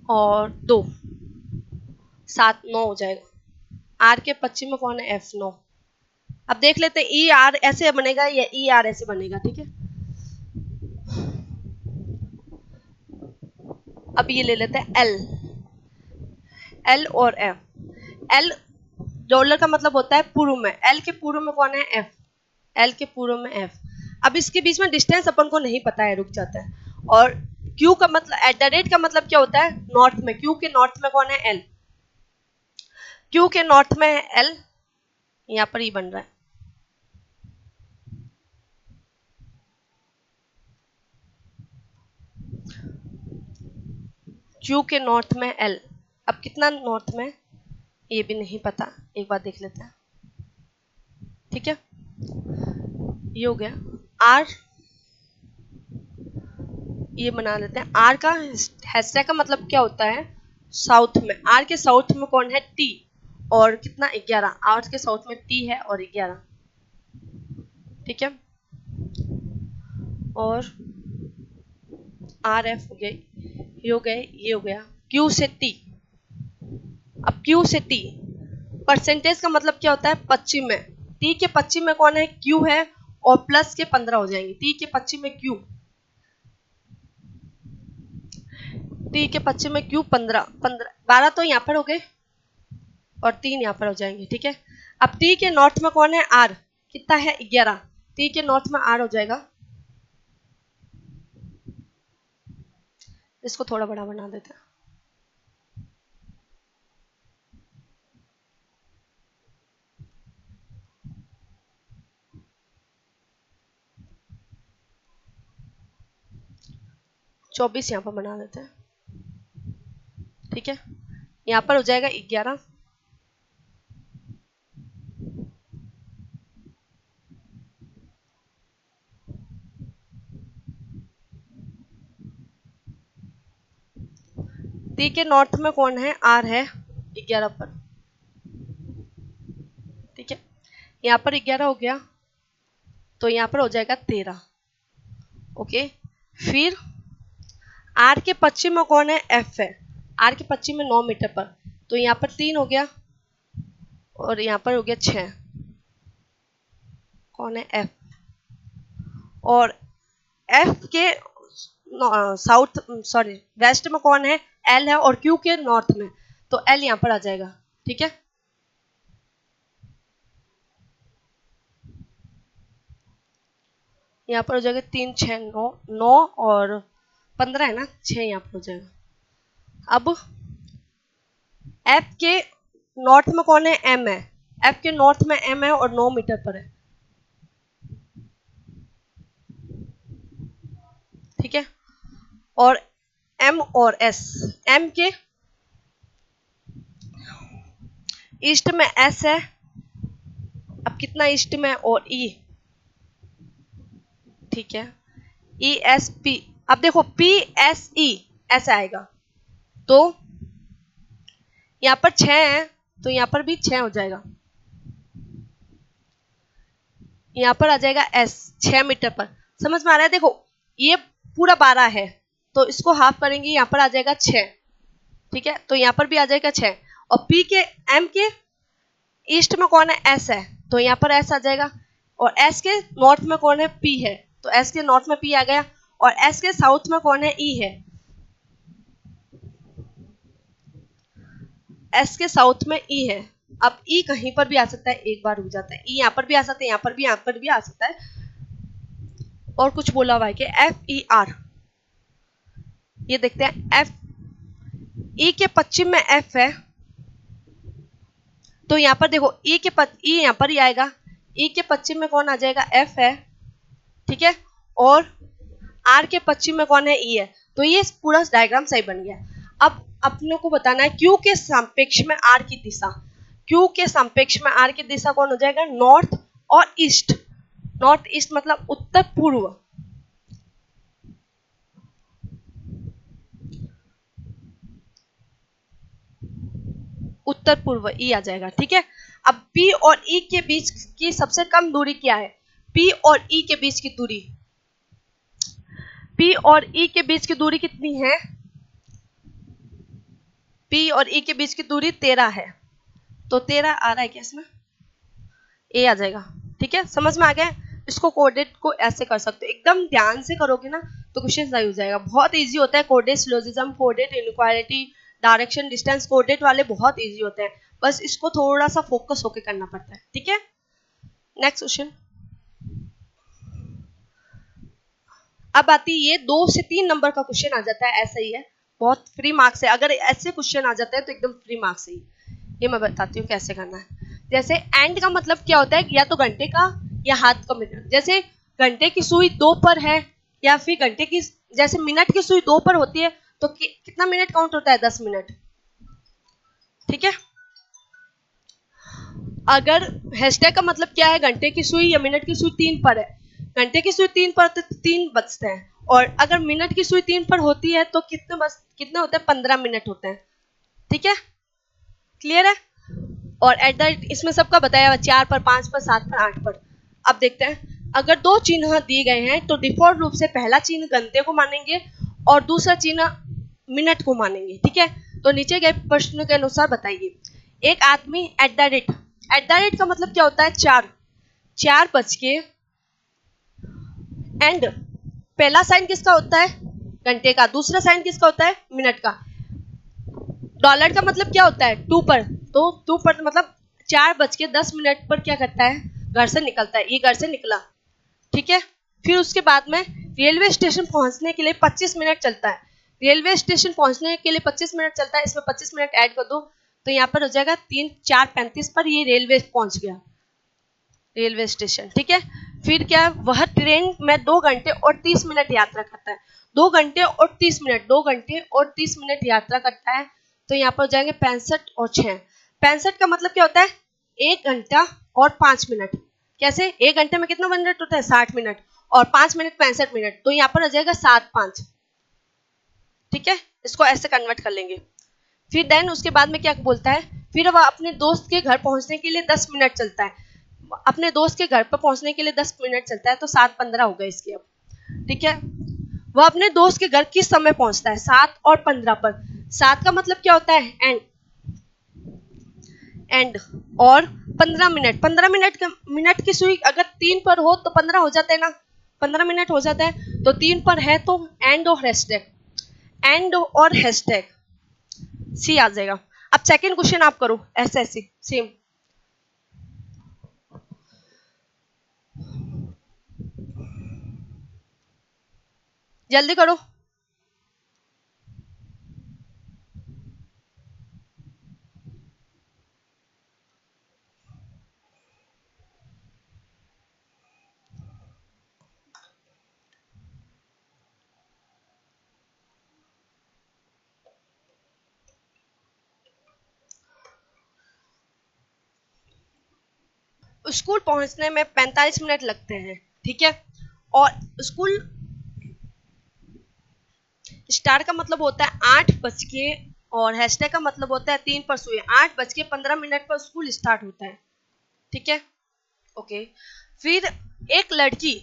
और 2 7 9 हो जाएगा। आर के पश्चिम में कौन है? एफ 9। अब देख लेते हैं ई आर ऐसे बनेगा या ई आर ऐसे बनेगा। ठीक है। अब ये ले लेते हैं एल। एल और एफ। एल डॉलर का मतलब होता है पूर्व में। एल के पूर्व में कौन है? एफ। एल के पूर्व में एफ। अब इसके बीच में डिस्टेंस अपन को नहीं पता है, रुक जाता है। और क्यू का मतलब एट द रेट का मतलब क्या होता है? नॉर्थ में। क्यू के नॉर्थ में कौन है? एल। क्यू के नॉर्थ में है एल। यहां पर ही बन रहा है। क्यू के नॉर्थ में एल। अब कितना नॉर्थ में ये भी नहीं पता, एक बार देख लेते हैं। ठीक है। ये हो गया। आर ये बना लेते हैं। आर का हैशटैग का मतलब क्या होता है? साउथ में। आर के साउथ में कौन है? टी। और कितना? 11। आर के साउथ में टी है और 11। ठीक है। और आर एफ हो गया, ये हो गया, ये हो गया। क्यू से टी। अब क्यू से टी परसेंटेज का मतलब क्या होता है? पश्चिम में। टी के पश्चिम में कौन है? क्यू है। और प्लस के 15 हो जाएंगे। टी के पश्चिम में क्यू। टी के पश्चिम में क्यू 15 12 तो यहाँ पर हो गए और 3 यहाँ पर हो जाएंगे। ठीक है। अब टी के नॉर्थ में कौन है? आर। कितना है? 11। टी के नॉर्थ में आर हो जाएगा। इसको थोड़ा बड़ा बना देते हैं। चौबीस यहाँ पर बना देते हैं। ठीक है। यहाँ पर हो जाएगा 11। टी के नॉर्थ में कौन है? आर है 11 पर। ठीक है। यहाँ पर 11 हो गया तो यहाँ पर हो जाएगा 13। ओके। फिर आर के पश्चिम में कौन है? एफ है। आर के पश्चिम में 9 मीटर पर। तो यहाँ पर 3 हो गया और यहाँ पर हो गया 6। कौन है? एफ। और एफ के साउथ सॉरी वेस्ट में कौन है? एल है। और क्यू के नॉर्थ में तो एल यहाँ पर आ जाएगा। ठीक है। यहाँ पर हो जाएगा 3 6 9 9 और 15 है ना, 6 यहाँ पर हो जाएगा। अब एफ के नॉर्थ में कौन है? एम है। एफ के नॉर्थ में एम है और 9 मीटर पर है। ठीक है। और एम और एस। एम के ईस्ट में एस है। अब कितना ईस्ट में? और ई। ठीक है। ई एस पी अब देखो PSE ऐसा आएगा, तो यहाँ पर 6 है तो यहाँ पर भी 6 हो जाएगा, यहाँ पर आ जाएगा S 6 मीटर पर। समझ में आ रहा है? देखो ये पूरा 12 है तो इसको हाफ करेंगे, यहाँ पर आ जाएगा 6, ठीक है, तो यहाँ पर भी आ जाएगा 6। और P के M के ईस्ट में कौन है? S है, तो यहाँ पर S आ जाएगा। और S के नॉर्थ में कौन है? P है, तो S के नॉर्थ में P आ गया। और S के साउथ में कौन है? E है, S के साउथ में E है। अब E कहीं पर भी आ सकता है, एक बार रुक जाता है, E यहाँ पर भी आ सकता है, यहाँ पर भी, यहाँ पर भी आ सकता है। और कुछ बोला हुआ है कि FER, ये देखते हैं, F E के पश्चिम में F है, तो यहाँ पर देखो E यहाँ पर ही आएगा, E के पश्चिम में कौन आ जाएगा? F है, ठीक है, और R के पश्चिम में कौन है? E है। तो ये पूरा डायग्राम सही बन गया। अब अपने को बताना है Q के सापेक्ष में R की दिशा। Q के सापेक्ष में R की दिशा कौन हो जाएगा? नॉर्थ और ईस्ट। नॉर्थ ईस्ट मतलब उत्तर पूर्व, उत्तर पूर्व E आ जाएगा, ठीक है। अब P और E के बीच की सबसे कम दूरी क्या है? P और E के बीच की दूरी, P और E के बीच की दूरी कितनी है? P और E के बीच की दूरी 13 है, तो 13 आ रहा है क्या इसमें? A आ जाएगा, ठीक है, समझ में आ गया? इसको कोऑर्डिनेट को ऐसे कर सकते हो, एकदम ध्यान से करोगे ना तो क्वेश्चन सही हो जाएगा। बहुत इजी होता है coordinate syllogism, coordinate inequality, direction, distance, coordinate वाले बहुत इजी होते हैं, बस इसको थोड़ा सा फोकस होकर करना पड़ता है, ठीक है। Next question. अब आती ये 2 से 3 नंबर का क्वेश्चन आ जाता है, ऐसा ही है, बहुत फ्री मार्क्स है। अगर ऐसे क्वेश्चन आ जाते हैं तो एकदम फ्री मार्क्स है। ये मैं बताती हूँ कैसे करना है। जैसे एंड का मतलब क्या होता है? या तो घंटे का या हाथ का मिनट। जैसे घंटे की सुई 2 पर है, या फिर घंटे की, जैसे मिनट की सुई 2 पर होती है तो कितना मिनट काउंट होता है? 10 मिनट, ठीक है। अगर हैशटैग का मतलब क्या है? घंटे की सुई या मिनट की सुई 3 पर है, घंटे की सुई 3 पर तो 3 बजते हैं, और अगर मिनट की सुई 3 पर होती है तो कितने होते हैं? 15 मिनट होते हैं, ठीक है, क्लियर है। और एट द इसमें सबका बताया हुआ, 4 पर, 5 पर, 7 पर, 8 पर। अब देखते हैं, अगर 2 चिन्ह दिए गए हैं तो डिफॉल्ट रूप से पहला चिन्ह घंटे को मानेंगे और दूसरा चिन्ह मिनट को मानेंगे, ठीक है। तो नीचे गए प्रश्न के अनुसार बताइए। एक आदमी एट द रेट का मतलब क्या होता है? 4 बज के, एंड पहला साइन किसका होता है? घंटे का, दूसरा साइन किसका होता है? मिनट का। डॉलर का मतलब क्या होता है? 2 पर, तो 2 पर मतलब 4:10 पर क्या करता है? घर से निकलता है, ये घर से निकला, ठीक है। फिर उसके बाद में रेलवे स्टेशन पहुंचने के लिए 25 मिनट चलता है, रेलवे स्टेशन पहुंचने के लिए 25 मिनट चलता है, इसमें 25 मिनट ऐड कर दो तो यहाँ पर हो जाएगा 3:4:35 पर ये रेलवे पहुंच गया, रेलवे स्टेशन, ठीक है। फिर क्या? वह ट्रेन में 2 घंटे और 30 मिनट यात्रा करता है, 2 घंटे और 30 मिनट, 2 घंटे और 30 मिनट यात्रा करता है, तो यहाँ पर हो जाएंगे 65 और 6। 65 का मतलब क्या होता है? 1 घंटा और 5 मिनट। कैसे? 1 घंटे में कितना मिनट होता है? 60 मिनट, और 5 मिनट 65 मिनट, तो यहाँ पर हो जाएगा 7:5, ठीक है। इसको ऐसे कन्वर्ट कर लेंगे। फिर देन उसके बाद में क्या बोलता है? फिर वह अपने दोस्त के घर पहुंचने के लिए 10 मिनट चलता है, अपने दोस्त के घर पर पहुंचने के लिए 10 मिनट चलता है, तो 7:15 हो गए इसके अब, ठीक है। वह अपने दोस्त के घर किस समय पहुंचता है? 7 और 15 पर। 7 का मतलब क्या होता है? एंड। और 15 मिनट, 15 मिनट की सुई अगर 3 पर हो तो 15 हो जाता है ना, 15 मिनट हो जाता है, तो 3 पर है तो एंड और हैशटैग, एंड और हैशटैग सी आ जाएगा। अब सेकंड क्वेश्चन आप करो ऐसे ऐसे सेम, जल्दी करो। स्कूल पहुंचने में 45 मिनट लगते हैं, ठीक है। और स्कूल स्टार का मतलब होता है 8 बज के, और हैशटैग का मतलब होता है 3 पर सुई। 8 बज के 15 मिनट पर स्कूल स्टार्ट होता है, ठीक है, ओके। फिर एक लड़की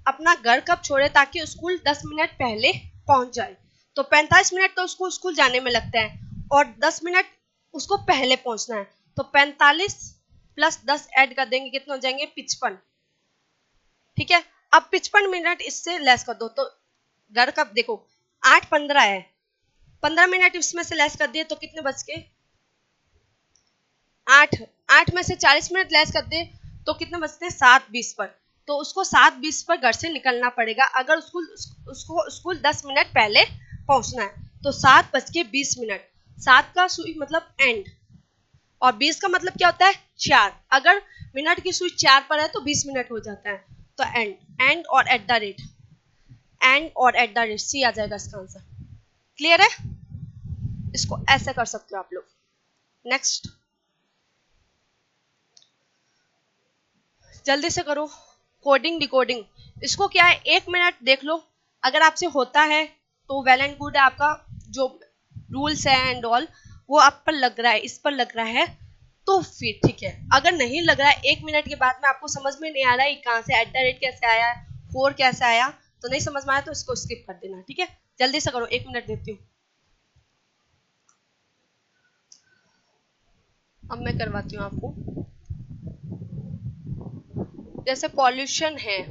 अपना घर कब छोड़े ताकि स्कूल 10 मिनट पहले पहुंच जाए, तो 45 मिनट तो उसको स्कूल जाने में लगता है और 10 मिनट उसको पहले पहुंचना है, तो 45 + 10 ऐड कर देंगे, कितने हो जाएंगे 55, ठीक है। अब 55 मिनट इससे लेस कर दो, तो घर कब देखो 8:15 है, 15 मिनट इसमें से लेस कर दिए तो कितने बच के 8, 8 में से 40 मिनट लेस कर दे तो कितने बचते हैं 7:20 पर, तो उसको 7:20 पर घर से निकलना पड़ेगा अगर उसको स्कूल 10 मिनट पहले पहुंचना है, तो 7:20, 7 का सुई मतलब एंड, और 20 का मतलब क्या होता है 4, अगर मिनट की सुई 4 पर है तो 20 मिनट हो जाता है, तो एंड, एंड और एट द रेट सी आ जाएगा इसका आंसर। क्लियर है, इसको ऐसे कर सकते हो आप लोग। नेक्स्ट, जल्दी से करो, कोडिंग डिकोडिंग। इसको क्या है 1 मिनट देख लो, अगर आपसे होता है तो वेल एंड गुड है, आपका जो रूल्स है एंड ऑल वो आप पर लग रहा है, इस पर लग रहा है तो फिर ठीक है, अगर नहीं लग रहा है 1 मिनट के बाद में आपको समझ में नहीं आ रहा है कहाँ से एट द रेट कैसे आया, 4 कैसे आया, तो नहीं समझ में आया तो इसको स्किप कर देना, ठीक है। जल्दी से करो, 1 मिनट देती हूँ। अब मैं करवाती हूँ आपको। जैसे पॉल्यूशन है,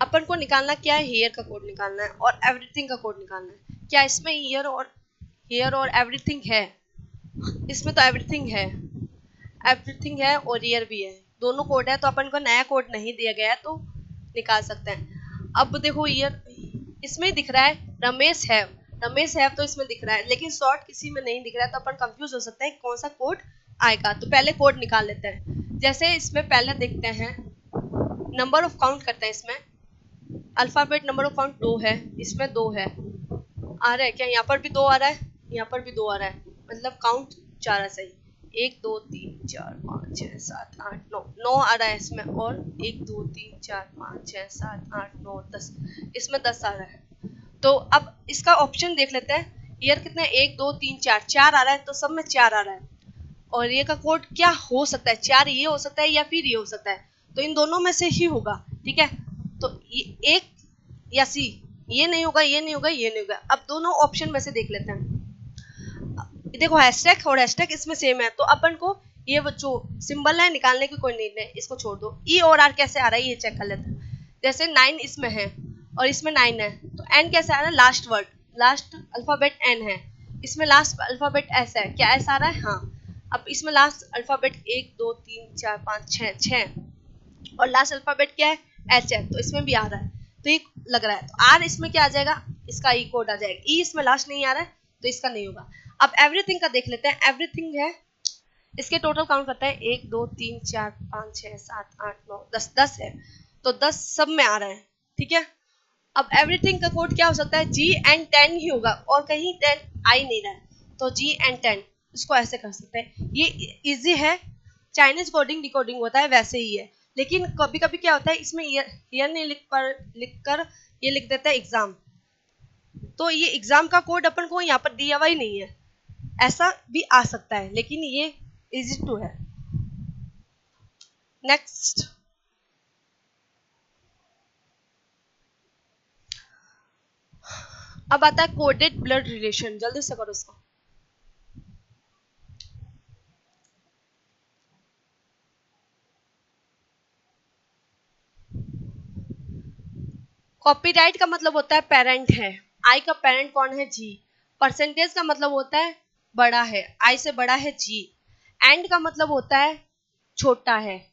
अपन को निकालना क्या है, हेयर का कोड निकालना है और एवरीथिंग का कोड निकालना है। क्या इसमें हेयर और एवरीथिंग है? इसमें तो एवरीथिंग है और ईयर भी है, दोनों कोड है, तो अपन को नया कोड नहीं दिया गया है तो निकाल सकते हैं। अब देखो ईयर इसमें दिख रहा है रमेश है तो इसमें दिख रहा है, लेकिन शॉर्ट किसी में नहीं दिख रहा है, तो अपन कंफ्यूज हो सकते हैं कौन सा कोड आएगा। तो पहले कोड निकाल लेते हैं। जैसे इसमें पहले देखते हैं, नंबर ऑफ काउंट करते हैं। इसमें अल्फाबेट नंबर ऑफ काउंट 2 है, इसमें 2 है, आ रहा है क्या, यहाँ पर भी 2 आ रहा है, यहाँ पर भी 2 आ रहा है, मतलब काउंट 4 है सही। 1 2 3 4 5 6 7 8 9, 9 आ रहा है इसमें, और 1 2 3 4 5 6 7 8 9 10, इसमें 10 आ रहा है। तो अब इसका ऑप्शन देख लेते हैं, ईयर कितने 1 2 3 4, 4 आ रहा है, तो सब में 4 आ रहा है, और ये का कोड क्या हो सकता है, 4 ये हो सकता है या फिर ये हो सकता है, तो इन दोनों में से ही होगा, ठीक है। तो एक या सी, ये नहीं होगा, ये नहीं होगा, ये नहीं होगा। अब दोनों ऑप्शन में से देख लेते हैं। देखो हैशटैग और हैशटैग इसमें सेम है, तो अपन को ये जो सिंबल है निकालने की कोई नीड नहीं, इसको छोड़ दो। ई और आर कैसे आ रहा है ये चेक कर लेते हैं। जैसे 9 इसमें है और इसमें 9 है, तो एन कैसे आ रहा है, last word, last alphabet N है, इसमें लास्ट अल्फाबेट एस है, क्या एस आ रहा है, हाँ। अब इसमें लास्ट अल्फाबेट 1 2 3 4 5 6 और लास्ट अल्फाबेट क्या है एच है, तो इसमें भी आ रहा है, तो ये लग रहा है। तो आर इसमें क्या आ जाएगा, इसका ई कोड आ जाएगा। ई इसमें लास्ट नहीं आ रहा है तो इसका नहीं होगा। अब एवरीथिंग का देख लेते हैं। एवरीथिंग है, इसके टोटल काउंट करते हैं 1 2 3 4 5 6 7 8 9 10, 10 है, तो 10 सब में आ रहा है, ठीक है। अब एवरीथिंग का कोड क्या हो सकता है, जी एंड 10 ही होगा, और कहीं 10 आ ही नहीं रहा है, तो जी एंड 10, इसको ऐसे कर सकते हैं। ये इजी है, चाइनीज कोडिंग डिकोडिंग होता है वैसे ही है, लेकिन कभी कभी क्या होता है इसमें ईयर नहीं लिख कर ये लिख देता है एग्जाम, तो ये एग्जाम का कोड अपन को यहाँ पर दिया हुआ ही नहीं है, ऐसा भी आ सकता है, लेकिन ये इजी टू है। नेक्स्ट, अब आता है कोडेड ब्लड रिलेशन, जल्दी से करो इसको। कॉपीराइट का मतलब होता है पेरेंट है, आई का पेरेंट कौन है, जी। परसेंटेज का मतलब होता है बड़ा है, आई से बड़ा है जी। एंड का मतलब होता है छोटा है,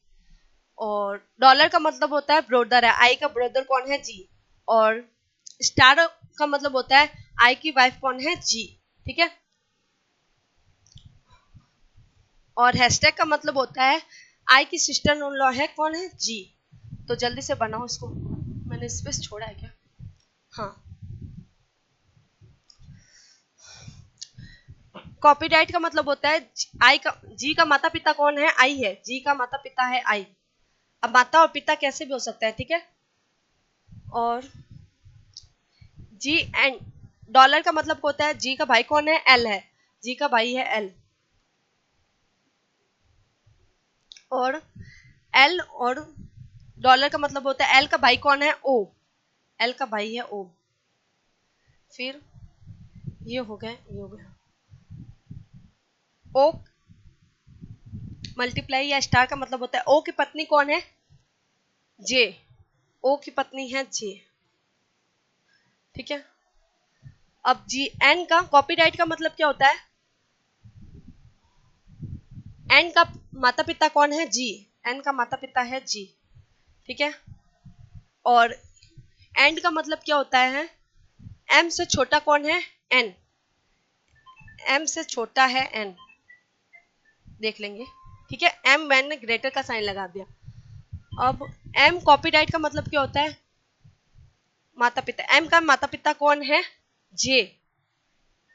और डॉलर का मतलब होता है ब्रोदर है, आई का ब्रोदर कौन है, जी। और स्टार का मतलब होता है आई की वाइफ कौन है, जी, ठीक है। और हैशटैग का मतलब होता है आई की सिस्टर इन लॉ है कौन है, जी। तो जल्दी से बनाओ इसको, मैंने स्पेस छोड़ा है क्या, हाँ। कॉपीराइट का मतलब होता है आई का, जी का माता पिता कौन है, आई है, जी का माता पिता है आई। अब माता और पिता कैसे भी हो सकता है, ठीक है। और जी एन, डॉलर का मतलब होता है जी का भाई कौन है, एल है, जी का भाई है एल, और एल और डॉलर का मतलब होता है एल का भाई कौन है, ओ, एल का भाई है ओ। फिर ये हो गया, ये हो गया। ओ मल्टीप्लाई या स्टार का मतलब होता है ओ की पत्नी कौन है, जे, ओ की पत्नी है जे, ठीक है। अब जी एन का कॉपीराइट का मतलब क्या होता है, एन का माता पिता कौन है, जी, एन का माता पिता है जी, ठीक है। और एंड का मतलब क्या होता है, एम से छोटा कौन है, एन, एम से छोटा है एन, देख लेंगे, ठीक है। एम मैंने ग्रेटर का साइन लगा दिया। अब एम कॉपीराइट का मतलब क्या होता है, माता पिता, एम का माता पिता कौन है, जे,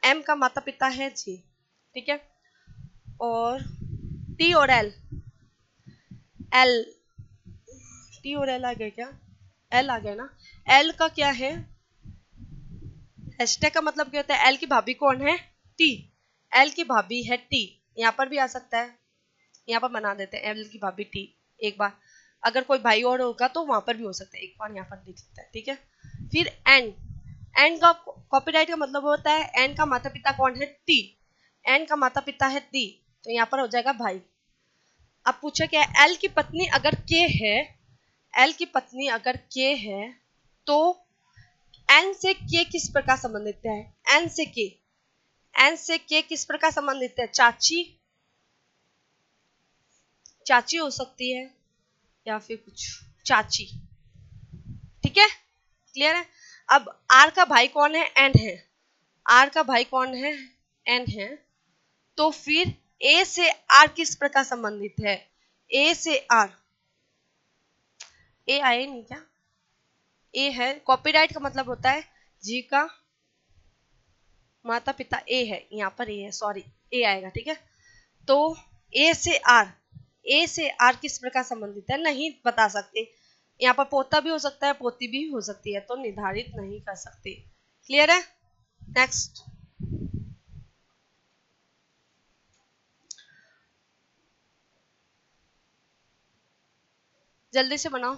एम का माता पिता है जे, ठीक है। और टी और एल, एल, टी और एल आ गए क्या, एल आ गया ना, एल का क्या है, हैशटैग का मतलब क्या होता है, एल की भाभी कौन है, टी, एल की भाभी है टी, यहाँ पर भी आ सकता है, यहाँ पर बना देते हैं एल की भाभी टी, एक बार अगर कोई भाई और होगा तो वहां पर भी हो सकता है, एक बार यहाँ पर देख सकता है, ठीक है। फिर एन, एन का कॉपीराइट का मतलब होता है एन का माता पिता कौन है, टी, एन का माता पिता है टी, तो यहाँ पर हो जाएगा भाई। अब पूछा क्या है, एल की पत्नी अगर के है, एल की पत्नी अगर के है तो एन से के किस प्रकार संबंधित है, एन से के, एन से के किस प्रकार संबंधित है, चाची, चाची हो सकती है या फिर कुछ, चाची, ठीक है, क्लियर है। अब आर का भाई कौन है, एन है, आर का भाई कौन है, एन है, तो फिर ए से आर किस प्रकार संबंधित है, ए से आर, ए आए नहीं क्या, ए है, कॉपीराइट का मतलब होता है जी का माता पिता ए है, यहाँ पर ए है, सॉरी ए आएगा, ठीक है। तो ए से आर, ए से आर किस प्रकार संबंधित है नहीं बता सकते, यहाँ पर पोता भी हो सकता है पोती भी हो सकती है, तो निर्धारित नहीं कर सकते, क्लियर है। नेक्स्ट, जल्दी से बनाओ।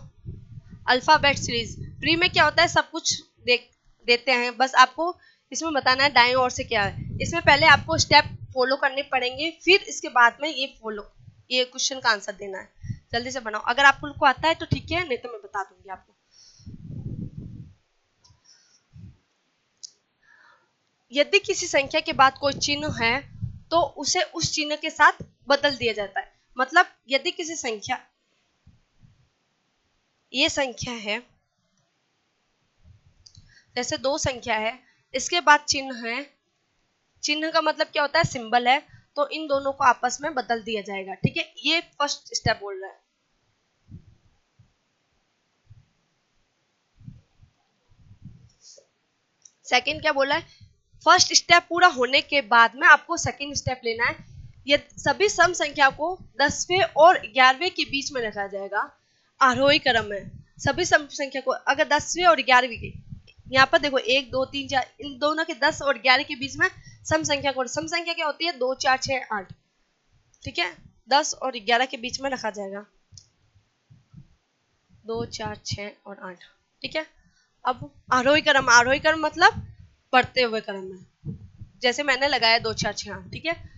अल्फाबेट सीरीज प्री में क्या होता है, सब कुछ देख देते हैं, बस आपको इसमें बताना है दाएं ओर से क्या है, इसमें पहले आपको स्टेप फॉलो करने पड़ेंगे, फिर इसके बाद में ये क्वेश्चन का आंसर देना है। जल्दी से बनाओ, अगर आपको आता है तो ठीक है, नहीं तो मैं बता दूंगी आपको। यदि किसी संख्या के बाद कोई चिन्ह है तो उसे उस चिन्ह के साथ बदल दिया जाता है, मतलब यदि किसी संख्या, ये संख्या है, जैसे दो संख्या है, इसके बाद चिन्ह है, चिन्ह का मतलब क्या होता है, सिंबल है, तो इन दोनों को आपस में बदल दिया जाएगा, ठीक है, ये फर्स्ट स्टेप बोल रहा है। सेकंड क्या बोला है, फर्स्ट स्टेप पूरा होने के बाद में आपको सेकंड स्टेप लेना है, ये सभी सम संख्या को 10वें और 11वें के बीच में रखा जाएगा, आरोही क्रम में, सभी सम संख्या को अगर 10वें और 11वें के, यहाँ पर देखो 1 2 3 4, इन दोनों के 10 और 11 के बीच में सम संख्या को, सम संख्या क्या होती है, 2 4 6 8, ठीक है, 10 और 11 के बीच में रखा जाएगा, 2 4 6 और 8, ठीक है। अब आरोही क्रम, आरोही क्रम मतलब बढ़ते हुए क्रम में, जैसे मैंने लगाया 2 4 6 8, ठीक है।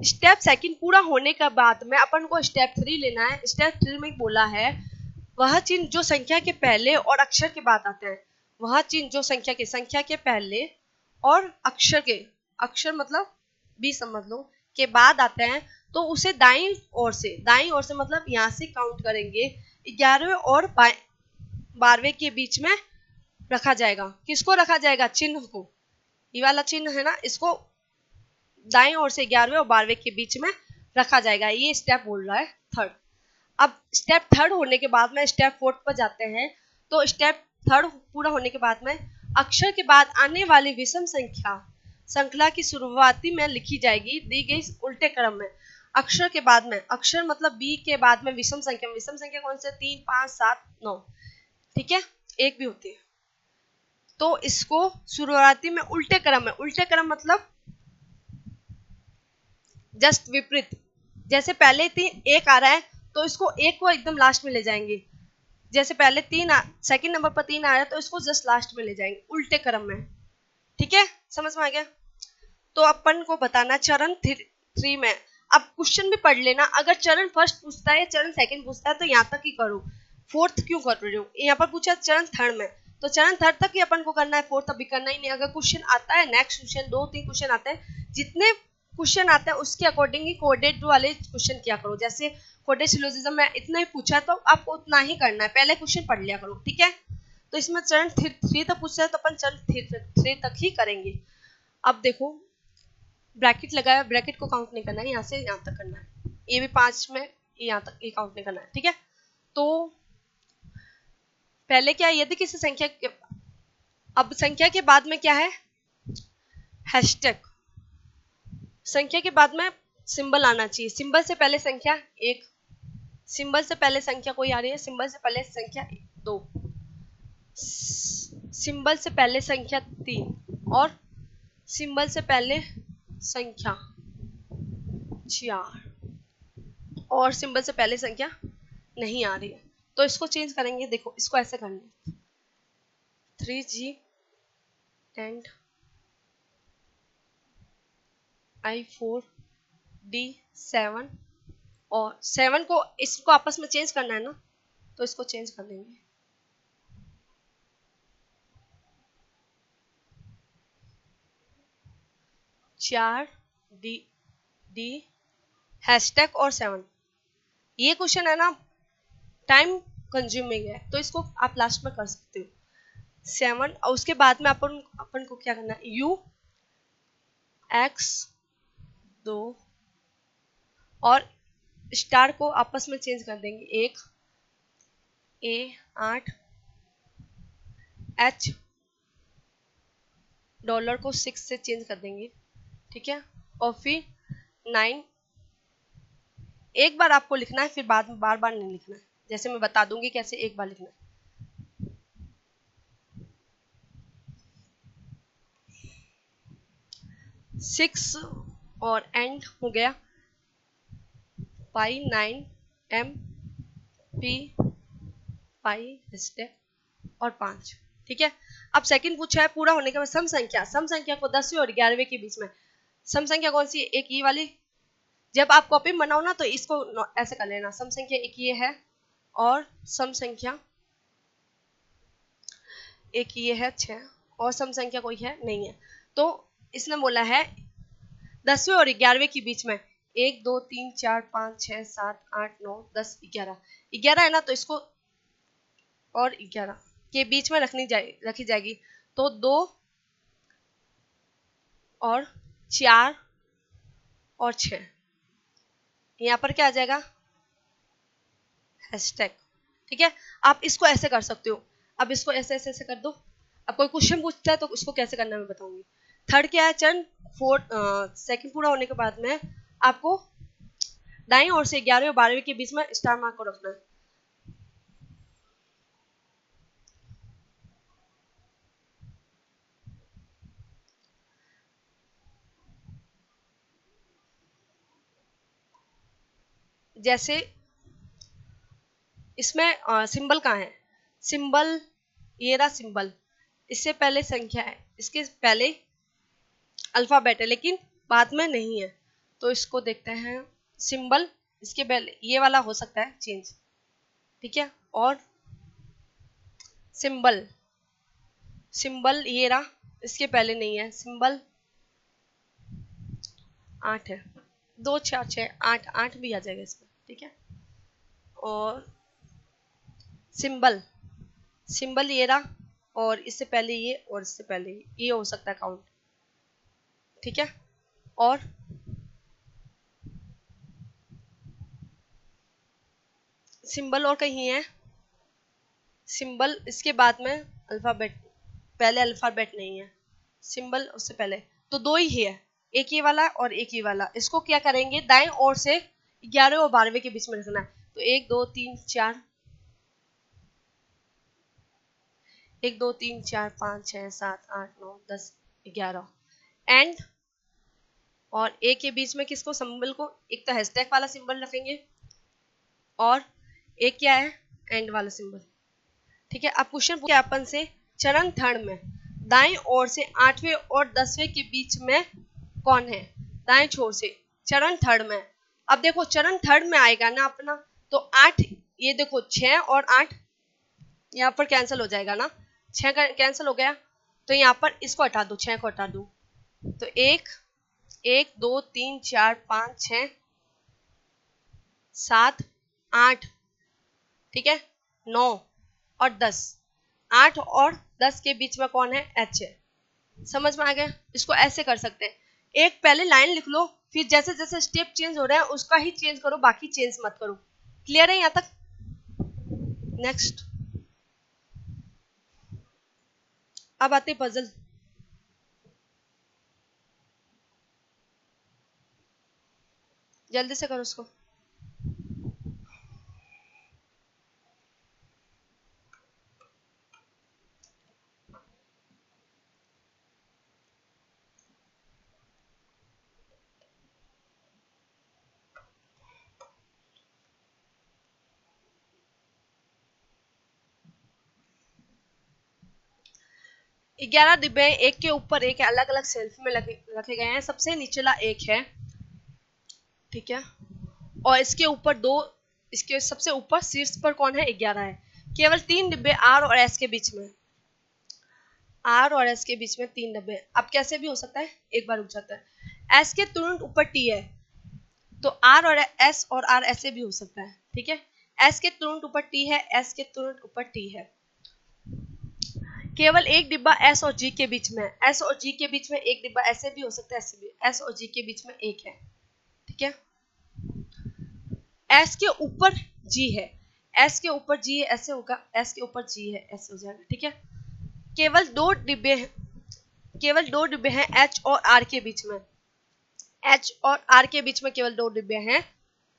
स्टेप सेकंड पूरा होने के बाद में अपन को स्टेप 3 लेना है, स्टेप 3 में बोला है वह चिन्ह जो संख्या के पहले और अक्षर के बाद आते हैं, वह चिन्ह जो संख्या के पहले और अक्षर के, अक्षर मतलब बी समझ लो, के बाद आते हैं, तो उसे दाईं ओर से, दाईं ओर से मतलब यहाँ से काउंट करेंगे, 11वें और 12वें के बीच में रखा जाएगा, किसको रखा जाएगा, चिन्ह को, ये वाला चिन्ह है ना, इसको दाएं ओर से 11वें और 12वें के बीच में रखा जाएगा, ये स्टेप बोल रहा है थर्ड। अब स्टेप थर्ड होने के बाद में स्टेप फोर्थ पर जाते हैं, तो स्टेप थर्ड पूरा होने के बाद में अक्षर के बाद आने वाली विषम संख्या श्रृंखला की शुरुआती में लिखी जाएगी दी गई उल्टे क्रम में, अक्षर के बाद में, अक्षर मतलब बी के बाद में विषम संख्या, विषम संख्या कौन से, 3 5 7 9, ठीक है, एक भी होती है, तो इसको शुरुआती में उल्टे क्रम मतलब जस्ट विपरीत। जैसे पहले एक आ रहा है तो इसको एक को एकदम लास्ट में ले जाएंगे। जैसे पहले सेकंड नंबर पर 3 आ रहा है तो इसको जस्ट लास्ट में ले जाएंगे उल्टे क्रम में। ठीक है, समझ में आ गया। तो अपन को बताना चरण 3 में। अब क्वेश्चन भी पढ़ लेना, अगर चरण फर्स्ट पूछता है चरण सेकंड पूछता है तो यहाँ तक ही करो, फोर्थ क्यों कर रहे हो। यहाँ पर पूछा चरण थर्ड में, तो चरण थर्ड तक ही अपन को करना है, फोर्थ अभी करना ही नहीं। अगर क्वेश्चन आता है नेक्स्ट क्वेश्चन 2-3 क्वेश्चन आते हैं, जितने क्वेश्चन आते हैं उसके अकॉर्डिंग ही कोडेड वाले क्वेश्चन किया करो। जैसे कोडेड सिलोजिज्म में इतना ही पूछा तो आपको उतना ही करना है, पहले क्वेश्चन पढ़ लिया करो। ठीक है, तो इसमें चरण 3 तक पूछता है तो अपन चरण 3 तक ही करेंगे। अब देखो ब्रैकेट लगाया, ब्रैकेट को काउंट नहीं करना है, यहाँ से यहाँ तक करना है। ये भी 5 में यहाँ तक ये काउंट नहीं करना है। ठीक है, तो पहले क्या है, यदि किसी संख्या के, अब संख्या के बाद में क्या है, हैशटैग। संख्या के बाद में सिंबल आना चाहिए। सिंबल से पहले संख्या 1, सिंबल से पहले संख्या कोई आ रही है, सिंबल से पहले संख्या 2, सिंबल से पहले संख्या 3 और सिंबल से पहले संख्या 4 और सिंबल से पहले संख्या नहीं आ रही है तो इसको चेंज करेंगे। देखो इसको ऐसे करना, 3G and I4D7 और 7 को इसको आपस में चेंज करना है ना, तो इसको चेंज कर देंगे। चार डी हैशटैग और 7। ये क्वेश्चन है ना टाइम कंज्यूमिंग है तो इसको आप लास्ट में कर सकते हो। 7 और उसके बाद में अपन को क्या करना है, UX2 और स्टार को आपस में चेंज कर देंगे, 1 A8 H डॉलर को 6 से चेंज कर देंगे। ठीक है, और फिर 9। एक बार आपको लिखना है, फिर बाद में बार बार नहीं लिखना है, जैसे मैं बता दूंगी कैसे एक बार लिखना है। 6 और एंड हो गया पाई 9 MP पाई हैशटैग और 5। ठीक है, अब सेकंड पूछा है पूरा होने के बाद सम संख्या को 10वें और 11वें के बीच में। सम संख्या कौन सी है, एक ये वाली। जब आप कॉपी बनाओ ना तो इसको ऐसे कर लेना, सम संख्या एक ये है और सम संख्या एक ये है 6 और सम संख्या कोई है नहीं है। तो इसने बोला है 10वें और 11वें के बीच में 1 2 3 4 5 6 7 8 9 10 11 11 है ना, तो इसको और 11 के बीच में रखी जाएगी। तो 2 और 4 और 6 यहाँ पर क्या आ जाएगा, हैशटैग। ठीक है, आप इसको ऐसे कर सकते हो। अब इसको ऐसे ऐसे ऐसे कर दो। अब कोई क्वेश्चन पूछता है तो उसको कैसे करना मैं बताऊंगी। थर्ड क्या है, चरण सेकंड पूरा होने के बाद में आपको दाईं ओर से 11वें और 12वें के बीच में स्टार मार्क को रखना है। जैसे इसमें सिंबल कहाँ है, सिंबल ये रहा सिंबल, इससे पहले संख्या है, इसके पहले अल्फाबेट है लेकिन बाद में नहीं है। तो इसको देखते हैं, सिंबल इसके पहले ये वाला हो सकता है चेंज। ठीक है, और सिंबल ये रहा, इसके पहले नहीं है, सिंबल 8 है, 2 4 6 8 8 भी आ जाएगा इसमें। ठीक है, और सिंबल ये रहा और इससे पहले ये और इससे पहले ये हो सकता है काउंट। ठीक है, और सिंबल और कहीं है, सिंबल इसके बाद में अल्फाबेट, पहले अल्फाबेट नहीं है, सिंबल उससे पहले, तो 2 ही है, एक ये वाला और एक ये वाला। इसको क्या करेंगे, दाएं ओर से 11वें और 12वें के बीच में रखना है। तो 1 2 3 4 1 2 3 4 5 6 7 8 9 10 11 एंड, और ए के बीच में किसको, सिंबल को एक तो हैशटैग वाला सिंबल रखेंगे और एक क्या है, एंड वाला सिंबल। ठीक है, अब क्वेश्चन पूछा अपन से चरण थर्ड में दाएं ओर से 8वें और 10वें के बीच में कौन है, दाएं छोर से चरण थर्ड में। अब देखो चरण थर्ड में आएगा ना अपना, तो 8, ये देखो 6 और 8 यहाँ पर कैंसिल हो जाएगा ना, 6 कैंसिल हो गया, तो यहाँ पर इसको हटा दो, 6 को हटा दो, तो 1 1 2 3 4 5 6 7 8, ठीक है, 9 और 10, 8 और 10 के बीच में कौन है, एच है। समझ में आ गया, इसको ऐसे कर सकते हैं, एक पहले लाइन लिख लो, फिर जैसे जैसे स्टेप चेंज हो रहा है उसका ही चेंज करो, बाकी चेंज मत करो। क्लियर है यहाँ तक? नेक्स्ट, अब आते पजल। जल्दी से करो उसको। 11 डिब्बे हैं, एक के ऊपर एक अलग अलग सेल्फ में रखे गए हैं, सबसे निचला एक है, ठीक है, और इसके ऊपर दो, इसके सबसे ऊपर शीर्ष पर कौन है, 11 है। केवल 3 डिब्बे आर और एस के बीच में, आर और एस के बीच में 3 डिब्बे। अब कैसे भी हो सकता है, एक बार रुक जाता है, एस के तुरंत ऊपर टी है, तो आर और आर ऐसे भी हो सकता है, ठीक है, एस के तुरंत ऊपर टी है, एस के तुरंत ऊपर टी है। केवल एक डिब्बा एस और जी के बीच में, एस और जी के बीच में एक डिब्बा, ऐसे भी हो सकता है, ऐसे भी, एस और जी के बीच में एक है, ठीक है, एस के ऊपर जी है, एस के ऊपर जी है, ऐसे होगा, एस के ऊपर जी है, ऐसे हो जाएगा, ठीक है। केवल दो डिब्बे हैं, केवल 2 डिब्बे हैं एच और आर के बीच में, एच और आर के बीच में केवल 2 डिब्बे हैं।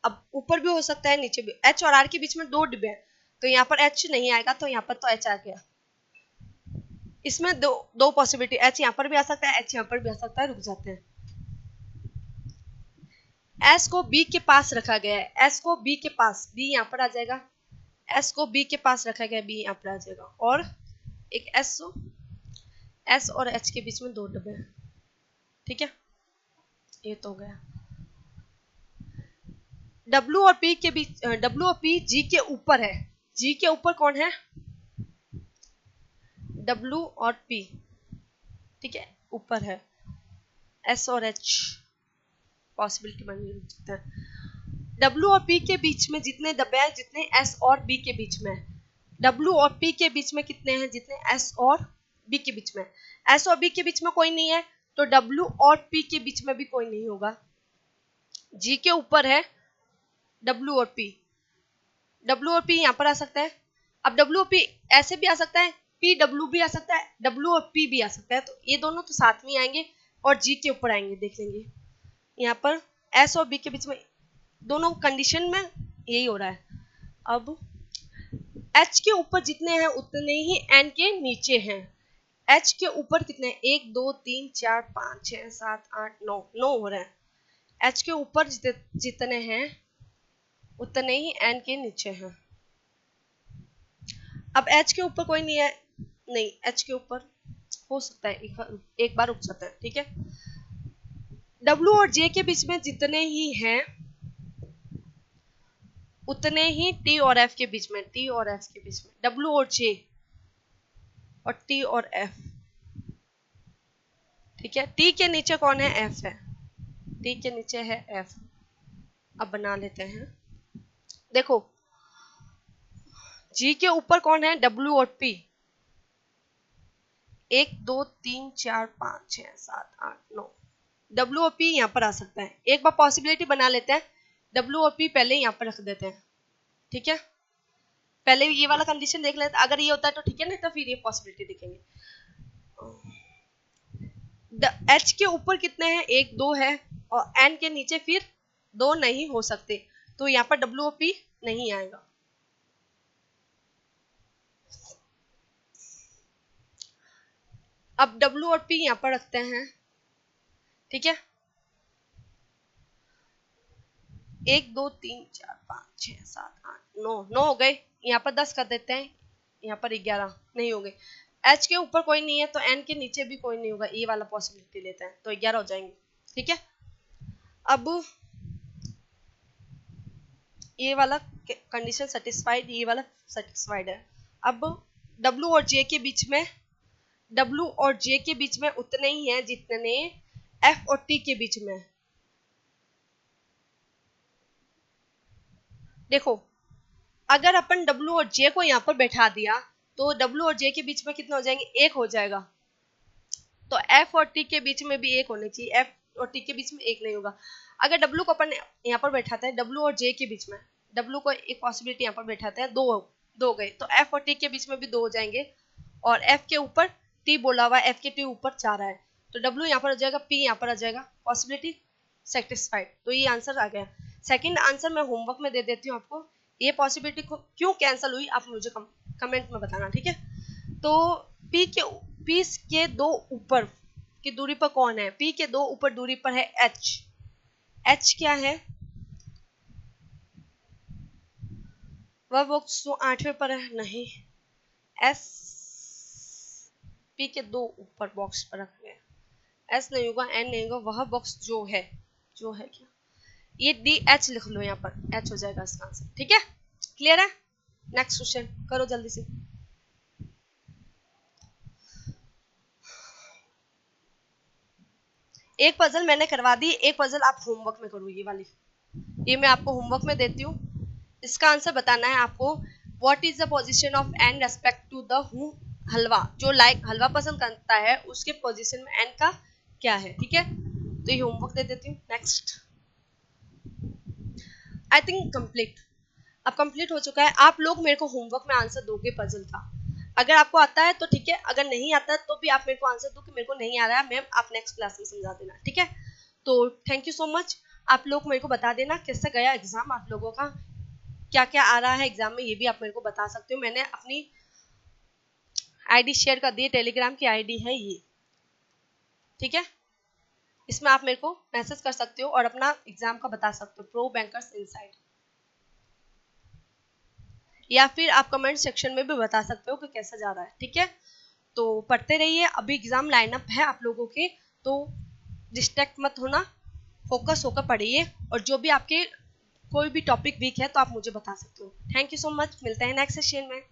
अब ऊपर भी हो सकता है, नीचे भी, एच और आर के बीच में 2 डिब्बे हैं, तो यहाँ पर एच नहीं आएगा, तो यहाँ पर तो एच आ गया। इसमें दो पॉसिबिलिटी, एच यहाँ पर भी आ सकता है, एच यहाँ पर भी आ सकता है, रुक जाते हैं। एस को बी के पास रखा गया है, एस को बी के पास, बी यहाँ पर आ जाएगा, एस को बी के पास रखा गया, बी यहाँ पर आ जाएगा, और एक एस और एच के बीच में 2 डिब्बे हैं, ठीक है, ये तो हो गया। डब्ल्यू और पी के बीच, डब्ल्यू और पी जी के ऊपर है, जी के ऊपर कौन है, डब्ल्यू और पी, ठीक है, ऊपर है, एस और एच पॉसिबिलिटी बन सकता है। डब्ल्यू और पी के बीच में जितने डिब्बे हैं, जितने एस और बी के बीच में, डब्ल्यू और पी के बीच में कितने हैं, जितने एस और बी के बीच में, एस और बी के बीच में कोई नहीं है, तो डब्ल्यू और पी के बीच में भी कोई नहीं होगा, जी के ऊपर है डब्ल्यू और पी, डब्ल्यू और पी यहाँ पर आ सकता है। अब डब्ल्यू और पी ऐसे भी आ सकता है, पी डब्ल्यू भी आ सकता है, डब्ल्यू और पी भी आ सकता है, तो ये दोनों तो साथ में आएंगे और जी के ऊपर आएंगे, देख लेंगे यहाँ पर एस और बी के बीच में, दोनों कंडीशन में यही हो रहा है। अब एच के ऊपर जितने हैं उतने ही एन के नीचे हैं, एच के ऊपर कितने हैं, 1 2 3 4 5 6 7 8 9, 9 हो रहा है, एच के ऊपर जितने हैं उतने ही एन के नीचे हैं। अब एच के ऊपर कोई नहीं है, नहीं, एच के ऊपर हो सकता है, एक बार रुक सकता है, ठीक है। डब्ल्यू और जे के बीच में जितने ही हैं उतने ही टी और एफ के बीच में, टी और एफ के बीच में, डब्ल्यू और जे और टी और एफ, ठीक है। टी के नीचे कौन है, एफ है, टी के नीचे है एफ। अब बना लेते हैं, देखो जी के ऊपर कौन है, डब्ल्यू और पी, 1 2 3 4 5 6 7 8 9, डब्ल्यू और पी यहाँ पर आ सकता है, एक बार पॉसिबिलिटी बना लेते हैं, डब्ल्यू और पी पहले यहाँ पर रख देते हैं, ठीक है, पहले ये वाला कंडीशन देख लेते हैं, अगर ये होता है तो ठीक है, नहीं तो फिर ये पॉसिबिलिटी देखेंगे। एच के ऊपर कितने हैं, 1 2 है, और एन के नीचे फिर 2 नहीं हो सकते, तो यहाँ पर डब्ल्यू और पी नहीं आएगा। अब W और P यहाँ पर रखते हैं, ठीक है। 1 2 3 4 5 6 7 8 9 हो गए, यहाँ पर 10 कर देते हैं, यहाँ पर 11 नहीं हो गए। H के ऊपर कोई नहीं है तो N के नीचे भी कोई नहीं होगा, ये वाला पॉसिबिलिटी लेते हैं तो 11 हो जाएंगे, ठीक है। अब ये वाला कंडीशन सेटिस्फाइड, ये वाला सेटिस्फाइड है। अब W और J के बीच में, W और J के बीच में उतने ही हैं जितने F और T के बीच में। देखो अगर अपन W और J को यहाँ पर बैठा दिया तो W और J के बीच में कितना हो जाएंगे, 1 हो जाएगा। तो F और T के बीच में भी 1 होने चाहिए, F और T के बीच में 1 नहीं होगा। अगर W को अपन यहाँ पर बैठाते हैं W और J के बीच में, W को एक पॉसिबिलिटी यहाँ पर बैठाते हैं, 2 गए तो F और T के बीच में भी 2 हो जाएंगे, और F के ऊपर T बोला हुआ है, F के T ऊपर 4 है तो W यहाँ पर आ जाएगा, P यहाँ पर आ जाएगा, पॉसिबिलिटी सेटिस्फाइड। तो ये आंसर आ गया। सेकंड आंसर मैं होमवर्क में दे देती हूँ आपको, ये पॉसिबिलिटी क्यों कैंसिल हुई आप मुझे कमेंट में बताना, ठीक है। तो P के 2 ऊपर की दूरी पर कौन है, P के 2 ऊपर दूरी पर है H क्या है, वह बॉक्स जो 8वें पर है, नहीं, S P के 2 ऊपर बॉक्स पर रखेंगे, S नहीं होगा, N नहीं होगा, वह बॉक्स जो है क्या, ये DH लिख लो, यहाँ पर H हो जाएगा इसका आंसर, ठीक है। क्लियर है। नेक्स्ट क्वेश्चन करो जल्दी से। एक पजल मैंने करवा दी, एक पजल आप होमवर्क में करो, ये वाली, ये मैं आपको होमवर्क में देती हूँ। इसका आंसर बताना है आपको, what is the position of an respect to the who halwa, जो लाइक हलवा पसंद करता है उसके पोजीशन में एन का क्या है, ठीक है। तो ये होमवर्क दे देती हूँ। नेक्स्ट, आई थिंक कंप्लीट, अब कंप्लीट हो चुका है। आप लोग मेरे को होमवर्क में आंसर दोगे पजल का, अगर आपको आता है तो ठीक है, अगर नहीं आता है तो भी आप मेरे को आंसर दो कि मेरे को नहीं आ रहा है मैम, आप नेक्स्ट क्लास में समझा देना, ठीक है। तो थैंक यू सो मच। आप लोग मेरे को बता देना कैसे गया एग्जाम, आप लोगों का क्या क्या आ रहा है एग्जाम में, ये भी आप मेरे को बता सकते हो। मैंने अपनी आईडी शेयर कर दी है, टेलीग्राम की आईडी है ये, ठीक है। इसमें आप मेरे को मैसेज कर सकते हो और अपना एग्जाम का बता सकते हो, प्रो बैंकर्स इनसाइड, या फिर आप कमेंट सेक्शन में भी बता सकते हो कि कैसा जा रहा है, ठीक है। तो पढ़ते रहिए, अभी एग्जाम लाइनअप है आप लोगों के, तो डिस्ट्रैक्ट मत होना, फोकस होकर पढ़िए, और जो भी आपके कोई भी टॉपिक वीक है तो आप मुझे बता सकते हो। थैंक यू सो मच, मिलते हैं नेक्स्ट सेशन में।